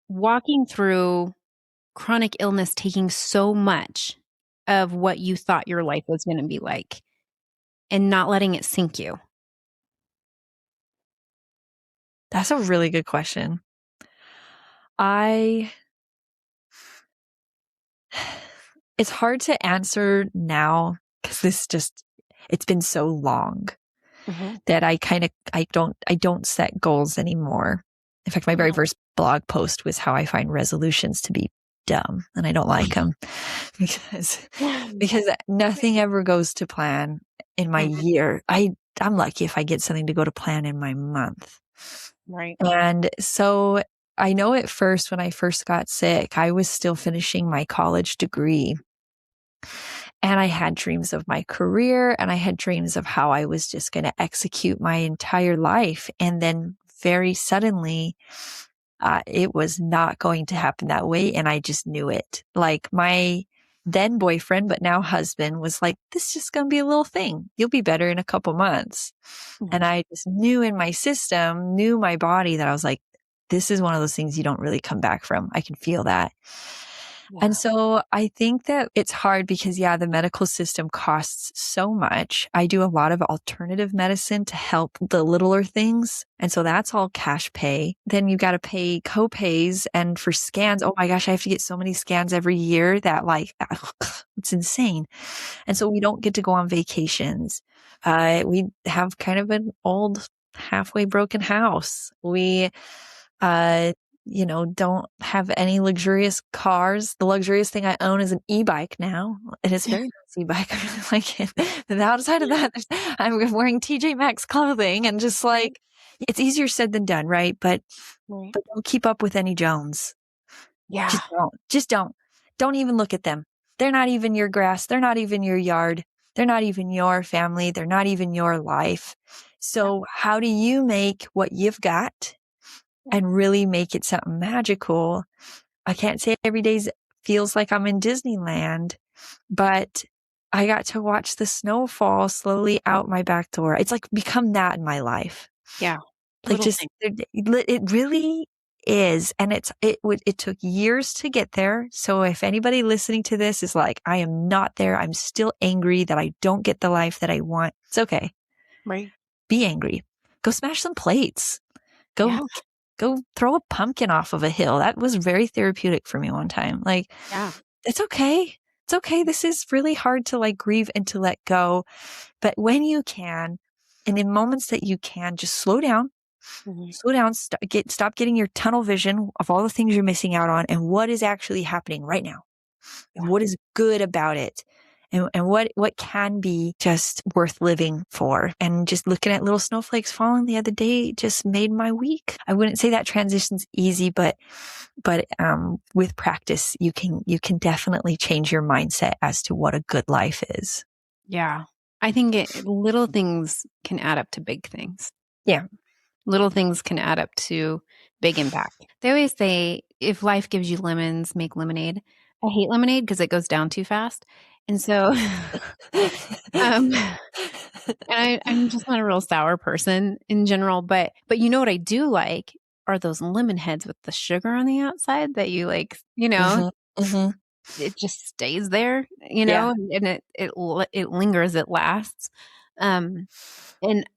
walking through chronic illness taking so much of what you thought your life was going to be like and not letting it sink you? That's a really good question. It's hard to answer now because it's been so long that I don't set goals anymore. In fact, my very first blog post was how I find resolutions to be dumb, and I don't like them because nothing ever goes to plan in my year. I'm lucky if I get something to go to plan in my month. Right. And so I know at first when I first got sick, I was still finishing my college degree. And I had dreams of my career, and I had dreams of how I was just going to execute my entire life. And then very suddenly, it was not going to happen that way. And I just knew it. Like my then boyfriend, but now husband, was like, this is just going to be a little thing. You'll be better in a couple months. And I just knew in my system, knew my body that I was like, this is one of those things you don't really come back from. I can feel that. Yeah. And so I think that it's hard because, the medical system costs so much. I do a lot of alternative medicine to help the littler things. And so that's all cash pay. Then you got to pay co-pays, and for scans. Oh my gosh, I have to get so many scans every year that it's insane. And so we don't get to go on vacations. We have kind of an old, halfway broken house. We, don't have any luxurious cars. The luxurious thing I own is an e-bike now. It is very nice e-bike. I really like it. But outside of that, I'm wearing TJ Maxx clothing, and just like, it's easier said than done, right? But don't keep up with any Jones. Yeah. Just don't. Don't even look at them. They're not even your grass. They're not even your yard. They're not even your family. They're not even your life. So how do you make what you've got and really make it something magical? I can't say every day feels like I'm in Disneyland, but I got to watch the snow fall slowly out my back door. It's like become that in my life. Yeah. Like it really is. And it took years to get there. So if anybody listening to this is like, I am not there, I'm still angry that I don't get the life that I want, it's okay. Right. Be angry. Go smash some plates. Go throw a pumpkin off of a hill. That was very therapeutic for me one time. It's okay. It's okay. This is really hard to grieve and to let go. But when you can, and in moments that you can, just slow down, stop getting your tunnel vision of all the things you're missing out on and what is actually happening right now. And what is good about it. and what can be just worth living for. And just looking at little snowflakes falling the other day just made my week. I wouldn't say that transition's easy, but with practice, you can definitely change your mindset as to what a good life is. Yeah. I think little things can add up to big things. Yeah. Little things can add up to big impact. They always say, if life gives you lemons, make lemonade. I hate lemonade because it goes down too fast. And so, and I'm just not a real sour person in general, but you know what I do like are those lemon heads with the sugar on the outside that you like, it just stays there, and it lingers, it lasts. And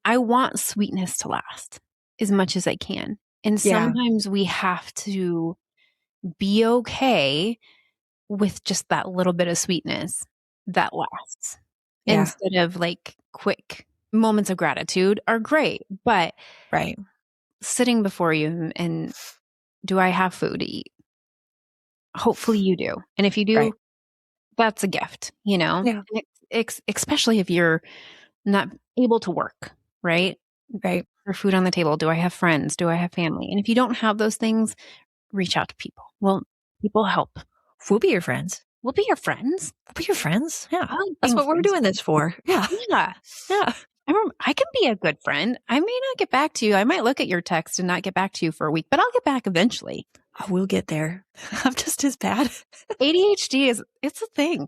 I want sweetness to last as much as I can. And sometimes we have to be okay with just that little bit of sweetness that lasts instead of like quick moments of gratitude are great, but sitting before you and do I have food to eat? Hopefully you do. And if you do, that's a gift, especially if you're not able to work, right? Right. Or food on the table. Do I have friends? Do I have family? And if you don't have those things, reach out to people. Well, people help. We'll be your friends. We'll be your friends. We'll be your friends. Yeah. That's what we're doing this for. Yeah. Yeah. Yeah. I can be a good friend. I may not get back to you. I might look at your text and not get back to you for a week, but I'll get back eventually. I will get there. I'm just as bad. ADHD it's a thing.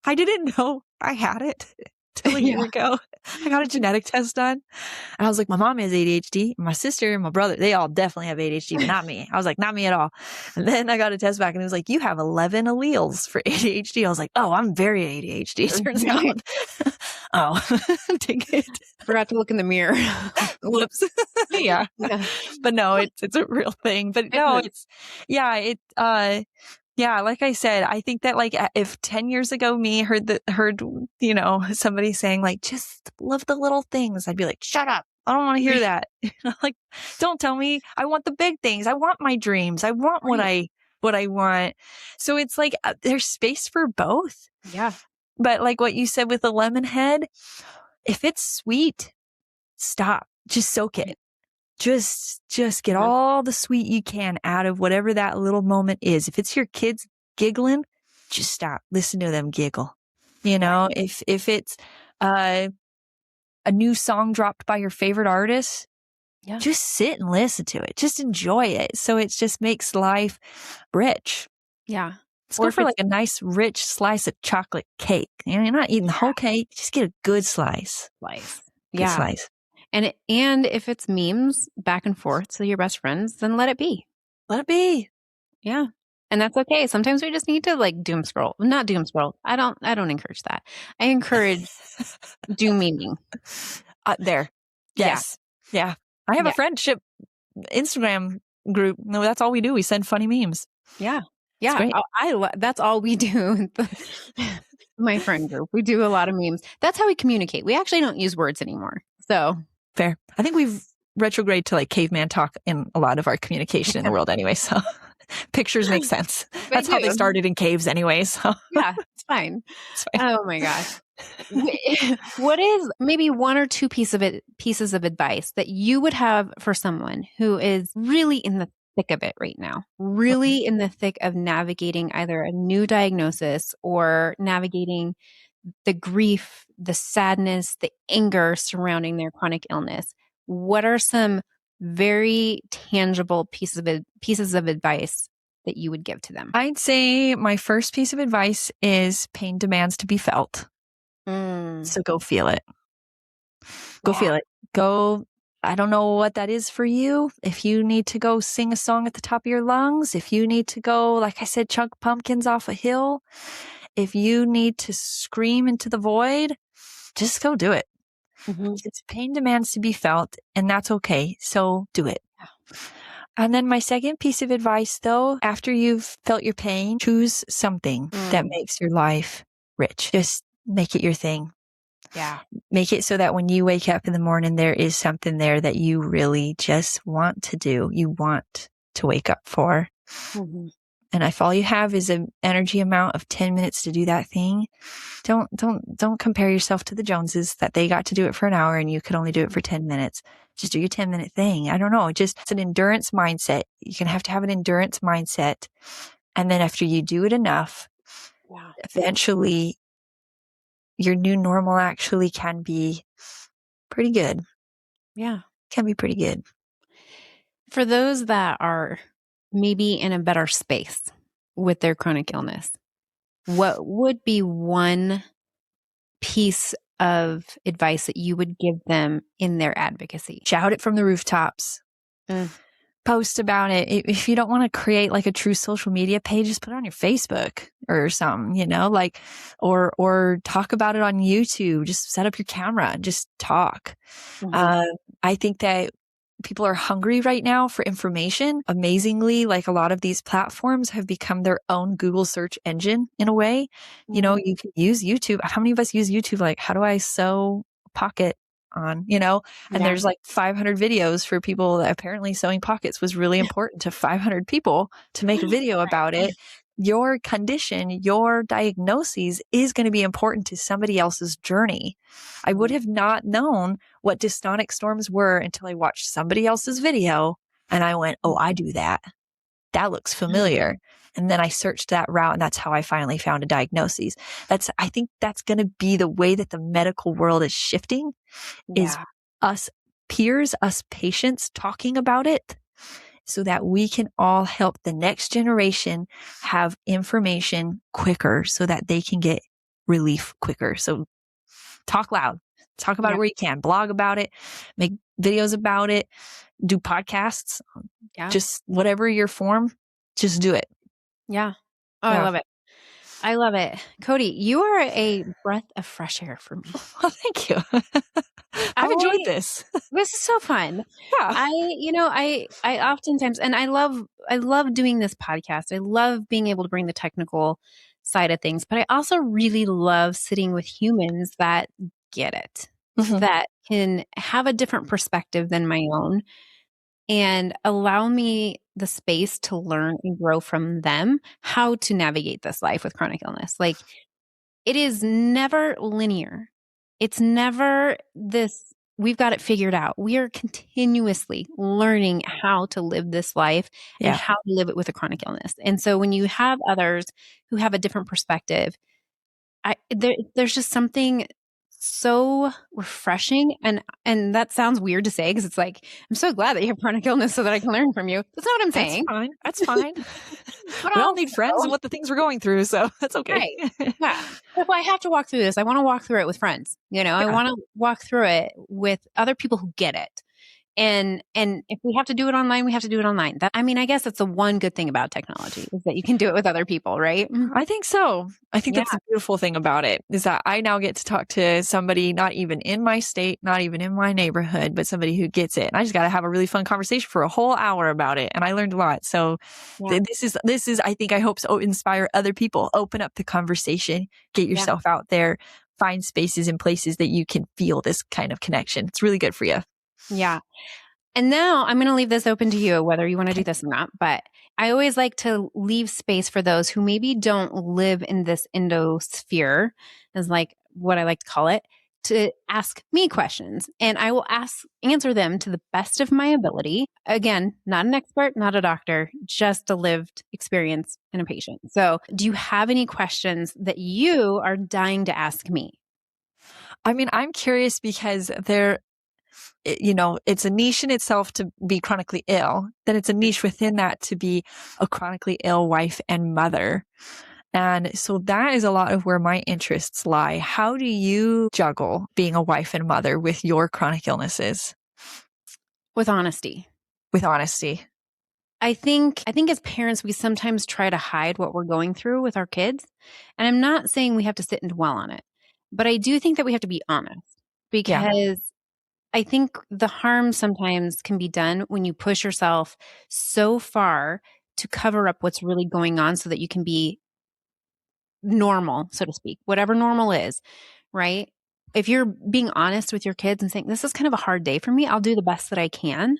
I didn't know I had it till a year ago. I got a genetic test done. And I was like, my mom has ADHD. My sister and my brother, they all definitely have ADHD, but not me. I was like, not me at all. And then I got a test back and it was like, you have 11 alleles for ADHD. I was like, oh, I'm very ADHD. Turns out. Dang it. Forgot to look in the mirror. Whoops. Yeah. But no, it's a real thing. But no, like I said, I think that like if 10 years ago me heard somebody saying like, just love the little things, I'd be like, shut up. I don't want to hear that. Like, don't tell me. I want the big things. I want my dreams. I want what I want. So it's like there's space for both. Yeah. But like what you said with the lemon head, if it's sweet, stop. Just soak it. Just get all the sweet you can out of whatever that little moment is. If it's your kids giggling, just stop. Listen to them giggle. If it's a new song dropped by your favorite artist, just sit and listen to it. Just enjoy it. So it just makes life rich. Yeah. Let's go for like a nice rich slice of chocolate cake. You're not eating the whole cake. Just get a good slice. Good slice. And if it's memes back and forth to your best friends, then let it be. Let it be. Yeah. And that's okay. Sometimes we just need to like doom scroll. Not doom scroll. I don't encourage that. I encourage doom memeing. There. Yes. Yeah. I have a friendship Instagram group. No, that's all we do. We send funny memes. Yeah. Yeah. That's all we do. My friend group. We do a lot of memes. That's how we communicate. We actually don't use words anymore. So fair. I think we've retrograde to like caveman talk in a lot of our communication in the world anyway. So pictures make sense. That's how they started in caves anyway. So yeah, it's fine. Oh my gosh. What is maybe one or two pieces of advice that you would have for someone who is really in the thick of it right now, really in the thick of navigating either a new diagnosis or navigating the grief, the sadness, the anger surrounding their chronic illness? What are some very tangible pieces of advice that you would give to them? I'd say my first piece of advice is pain demands to be felt. So go feel it. Go feel it. Go. I don't know what that is for you. If you need to go sing a song at the top of your lungs, if you need to go, like I said, chunk pumpkins off a hill, if you need to scream into the void, just go do it. It's pain demands to be felt, and that's okay. So do it. And then my second piece of advice, though, after you've felt your pain, choose something that makes your life rich. Just make it your thing. Yeah. Make it so that when you wake up in the morning, there is something there that you really just want to do. You want to wake up for. And if all you have is an energy amount of 10 minutes to do that thing, don't compare yourself to the Joneses that they got to do it for an hour and you could only do it for 10 minutes. Just do your 10-minute thing. I don't know. It's an endurance mindset. You're going to have an endurance mindset. And then after you do it enough, eventually your new normal actually can be pretty good. Yeah. Can be pretty good. For those that are maybe in a better space with their chronic illness, what would be one piece of advice that you would give them in their advocacy? Shout it from the rooftops. Post about it. If you don't want to create like a true social media page, just put it on your Facebook or something, you know, like, or talk about it on YouTube. Just set up your camera and just talk. I think that people are hungry right now for information. Amazingly, like a lot of these platforms have become their own Google search engine in a way. You know, you can use YouTube. How many of us use YouTube? Like, how do I sew pocket on, you know, and there's like 500 videos for people that apparently sewing pockets was really important to 500 people to make a video about it. Your condition, your diagnoses is going to be important to somebody else's journey. I would have not known what dystonic storms were until I watched somebody else's video and I went, oh, I do that. That looks familiar. And then I searched that route and that's how I finally found a diagnosis. I think that's going to be the way that the medical world is shifting is us peers, us patients talking about it so that we can all help the next generation have information quicker so that they can get relief quicker. So talk loud, talk about it where you can, blog about it, make videos about it, do podcasts, just whatever your form, just do it. Yeah. Oh, I love it. I love it. Kodi, you are a breath of fresh air for me. Well, thank you. I've enjoyed this. This is so fun. Yeah. I oftentimes, and I love doing this podcast. I love being able to bring the technical side of things, but I also really love sitting with humans that get it, that can have a different perspective than my own and allow me the space to learn and grow from them how to navigate this life with chronic illness. Like, it is never linear. It's never this, we've got it figured out. We are continuously learning how to live this life and how to live it with a chronic illness. And so when you have others who have a different perspective, there's just something so refreshing. And that sounds weird to say because it's like, I'm so glad that you have chronic illness so that I can learn from you. That's not what I'm saying. That's fine. We all need friends and what the things we're going through. So that's okay. Right. Yeah. If I have to walk through this, I want to walk through it with friends. You know, I want to walk through it with other people who get it. And if we have to do it online, we have to do it online. I guess that's the one good thing about technology is that you can do it with other people, right? I think so. I think that's the beautiful thing about it is that I now get to talk to somebody not even in my state, not even in my neighborhood, but somebody who gets it. And I just got to have a really fun conversation for a whole hour about it. And I learned a lot. So this is, I think, I hope so inspire other people, open up the conversation, get yourself out there, find spaces and places that you can feel this kind of connection. It's really good for you. Yeah. And now I'm going to leave this open to you, whether you want to do this or not. But I always like to leave space for those who maybe don't live in this endosphere, is like what I like to call it, to ask me questions. And I will answer them to the best of my ability. Again, not an expert, not a doctor, just a lived experience and a patient. So do you have any questions that you are dying to ask me? I mean, I'm curious because it's a niche in itself to be chronically ill. Then it's a niche within that to be a chronically ill wife and mother. And so that is a lot of where my interests lie. How do you juggle being a wife and mother with your chronic illnesses? With honesty. With honesty. I think as parents, we sometimes try to hide what we're going through with our kids. And I'm not saying we have to sit and dwell on it, but I do think that we have to be honest because I think the harm sometimes can be done when you push yourself so far to cover up what's really going on so that you can be normal, so to speak, whatever normal is, right? If you're being honest with your kids and saying, this is kind of a hard day for me, I'll do the best that I can.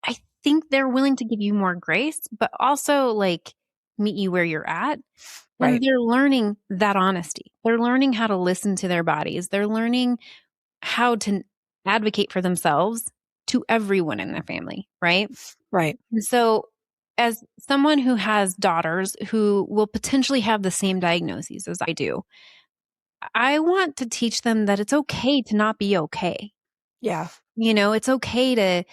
I think they're willing to give you more grace, but also like meet you where you're at. And Right. they're learning that honesty. They're learning how to listen to their bodies. They're learning how to advocate for themselves to everyone in their family, right? Right. And so, as someone who has daughters who will potentially have the same diagnoses as I do, I want to teach them that it's okay to not be okay. Yeah. It's okay to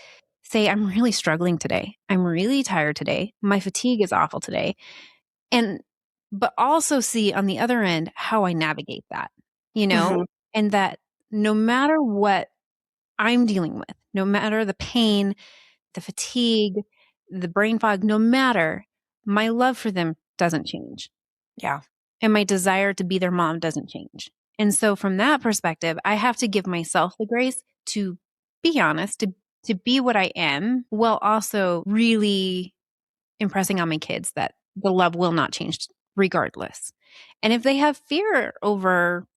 say, I'm really struggling today. I'm really tired today. My fatigue is awful today. And, but also see on the other end how I navigate that, Mhm. and that no matter what I'm dealing with, no matter the pain, the fatigue, the brain fog, no matter, my love for them doesn't change. Yeah. And my desire to be their mom doesn't change. And so from that perspective, I have to give myself the grace to be honest, to be what I am, while also really impressing on my kids that the love will not change regardless. And if they have fear over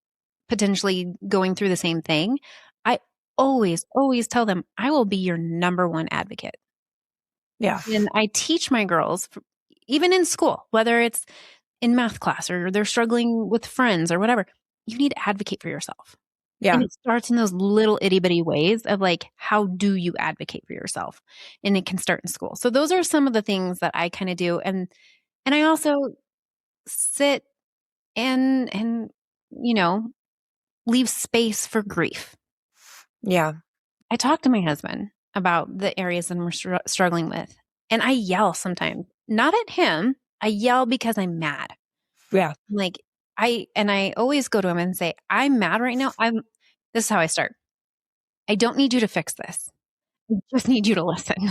potentially going through the same thing, I always, always tell them, I will be your number one advocate. Yeah. And I teach my girls, even in school, whether it's in math class or they're struggling with friends or whatever, you need to advocate for yourself. Yeah. And it starts in those little itty bitty ways of like, how do you advocate for yourself? And it can start in school. So those are some of the things that I kind of do. And I also sit and, you know, leave space for grief. Yeah. I talk to my husband about the areas that we're struggling with. And I yell sometimes, not at him. I yell because I'm mad. Yeah. Like I always go to him and say, I'm mad right now. This is how I start. I don't need you to fix this. I just need you to listen.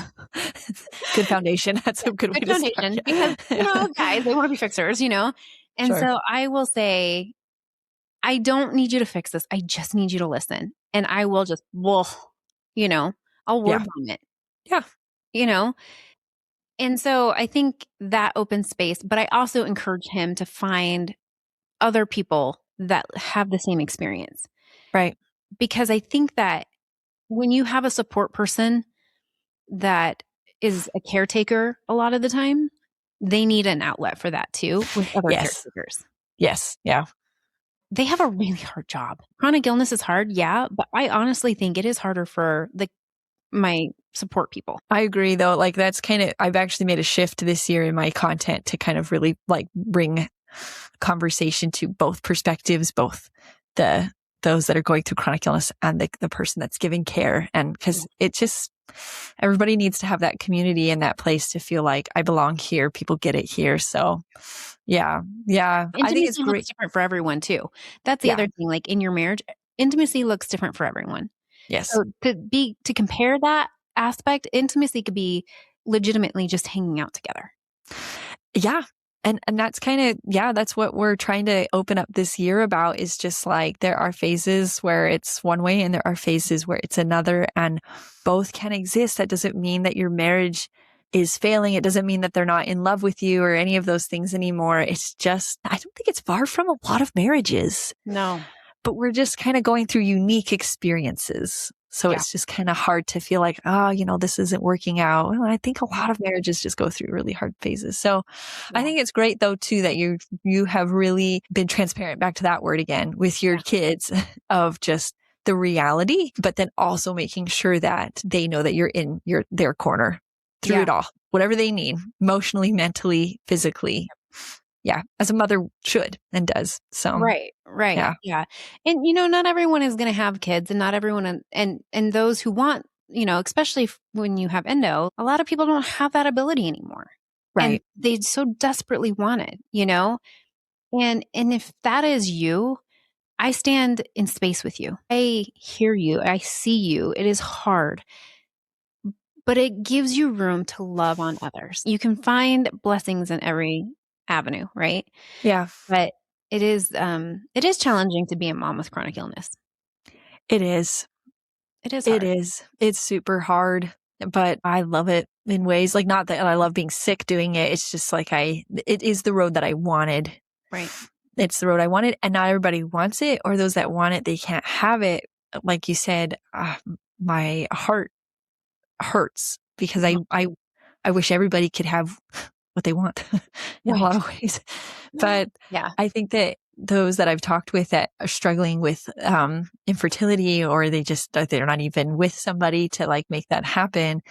Good foundation. That's a good way Good to start. foundation because, guys, they want to be fixers, And Sure. so I will say, I don't need you to fix this. I just need you to listen. And I will just, I'll word Yeah. vomit, Yeah. you know? And so I think that opens space, but I also encourage him to find other people that have the same experience. Right. Because I think that when you have a support person that is a caretaker a lot of the time, they need an outlet for that too with other Yes. caretakers. Yes. Yeah. They have a really hard job. Chronic illness is hard, yeah, but I honestly think it is harder for my support people. I agree though. Like that's I've actually made a shift this year in my content to kind of really like bring conversation to both perspectives, both those that are going through chronic illness and the person that's giving care. And because it just, everybody needs to have that community and that place to feel like I belong here. People get it here. So yeah. I think it's Intimacy great. looks different for everyone too. That's the other thing. Like in your marriage, intimacy looks different for everyone. Yes. So to compare that aspect, intimacy could be legitimately just hanging out together. Yeah. And that's that's what we're trying to open up this year about, is just like there are phases where it's one way and there are phases where it's another, and both can exist. That doesn't mean that your marriage is failing. It doesn't mean that they're not in love with you or any of those things anymore. It's just, I don't think it's far from a lot of marriages. No. But we're just kind of going through unique experiences. So it's just kind of hard to feel like, this isn't working out. Well, I think a lot of marriages just go through really hard phases. So I think it's great though, too, that you have really been transparent, back to that word again, with your kids of just the reality, but then also making sure that they know that you're in their corner through it all, whatever they need, emotionally, mentally, physically. Yeah, as a mother should and does. So Right. Yeah. And not everyone is going to have kids, and not everyone, and those who want, especially when you have endo, a lot of people don't have that ability anymore. Right. And they so desperately want it, And if that is you, I stand in space with you. I hear you. I see you. It is hard, but it gives you room to love on others. You can find blessings in every avenue, right? Yeah. But it is challenging to be a mom with chronic illness. It is. It is hard. It is. It's super hard, but I love it in ways, like, not that I love being sick doing it. It's just like it is the road that I wanted. Right. It's the road I wanted, and not everybody wants it, or those that want it, they can't have it. Like you said, my heart hurts because I wish everybody could have what they want in a lot of ways. But Yeah. I think that those that I've talked with that are struggling with infertility, or they're not even with somebody to like make that happen,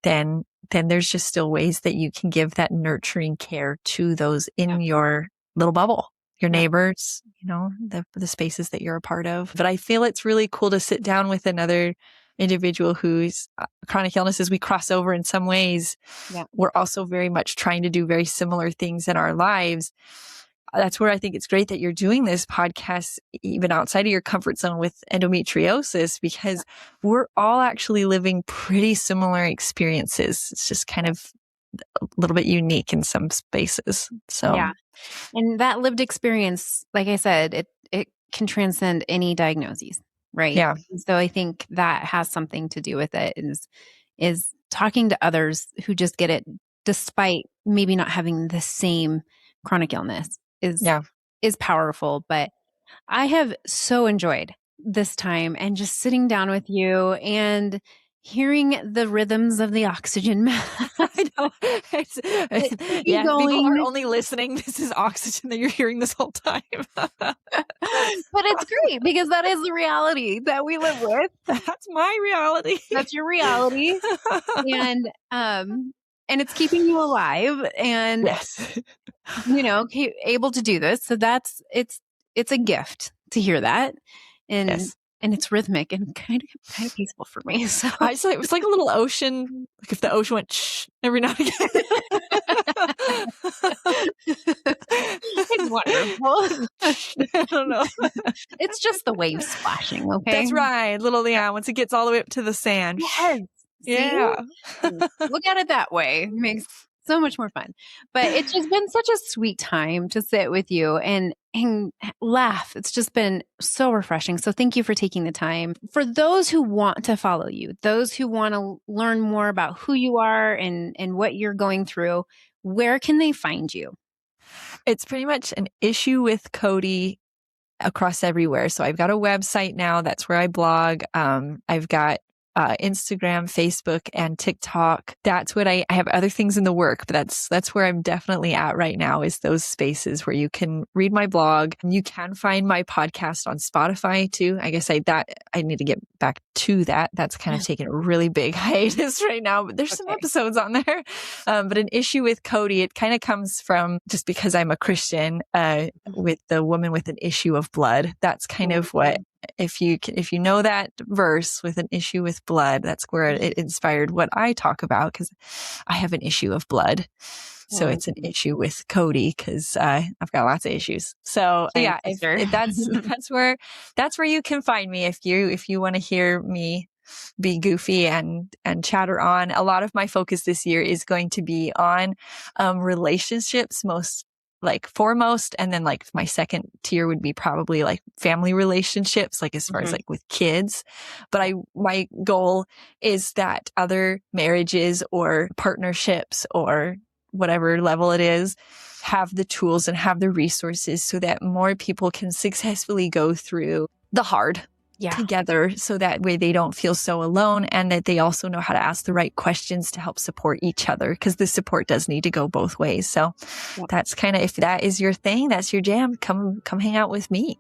then there's just still ways that you can give that nurturing care to those in your little bubble, your neighbors, the spaces that you're a part of. But I feel it's really cool to sit down with another individual whose chronic illnesses we cross over in some ways. Yeah. We're also very much trying to do very similar things in our lives. That's where I think it's great that you're doing this podcast, even outside of your comfort zone with endometriosis, because we're all actually living pretty similar experiences. It's just kind of a little bit unique in some spaces. So, yeah. And that lived experience, like I said, it can transcend any diagnoses, right? Yeah. So I think that has something to do with it is talking to others who just get it despite maybe not having the same chronic illness is powerful. But I have so enjoyed this time and just sitting down with you and hearing the rhythms of the oxygen mask. I know. People are only listening. This is oxygen that you're hearing this whole time. But it's great because that is the reality that we live with. That's my reality. That's your reality. And it's keeping you alive and able to do this. So it's a gift to hear that. And it's rhythmic and kind of peaceful for me. So it was like a little ocean. Like if the ocean went shh every now and again. It's wonderful. I don't know. It's just the waves splashing. Okay, that's right. Once it gets all the way up to the sand. Yes. Yeah. Look at it that way. It makes so much more fun. But it's just been such a sweet time to sit with you and laugh. It's just been so refreshing. So thank you for taking the time. For those who want to follow you, those who want to learn more about who you are and what you're going through, where can they find you? It's pretty much an issue with Kodi across everywhere. So I've got a website now. That's where I blog. I've got Instagram, Facebook, and TikTok. That's what I have other things in the work, but that's where I'm definitely at right now, is those spaces where you can read my blog. You can find my podcast on Spotify too. I guess I need to get back to that. That's kind of taken a really big hiatus right now, but there's some episodes on there. But an issue with Kodi, it kind of comes from just because I'm a Christian, with the woman with an issue of blood. That's kind of what, if you know that verse with an issue with blood, that's where it inspired what I talk about, because I have an issue of blood. So it's an issue with Kodi because I've got lots of issues. So that's where you can find me if you want to hear me be goofy and chatter on. A lot of my focus this year is going to be on relationships, foremost, and then like my second tier would be probably like family relationships, like as far as like with kids. But my goal is that other marriages or partnerships or whatever level it is have the tools and have the resources so that more people can successfully go through the hard together, so that way they don't feel so alone, and that they also know how to ask the right questions to help support each other, because the support does need to go both ways. So that's kind of, if that is your thing, that's your jam, come hang out with me.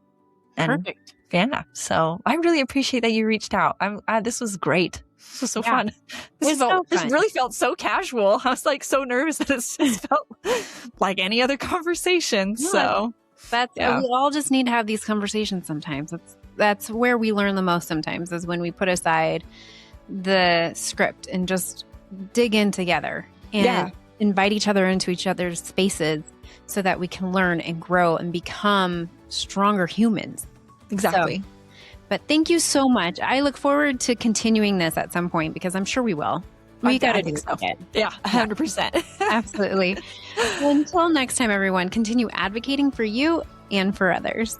And perfect. Yeah. So I really appreciate that you reached out. This was great. This was so fun. This really felt so casual. I was like so nervous that it just felt like any other conversation. Yeah. So we all just need to have these conversations sometimes. That's where we learn the most sometimes, is when we put aside the script and just dig in together and invite each other into each other's spaces so that we can learn and grow and become stronger humans. Exactly. So, but thank you so much. I look forward to continuing this at some point, because I'm sure we will. We got to do stuff. Yeah, 100%. Absolutely. Well, until next time, everyone, continue advocating for you and for others.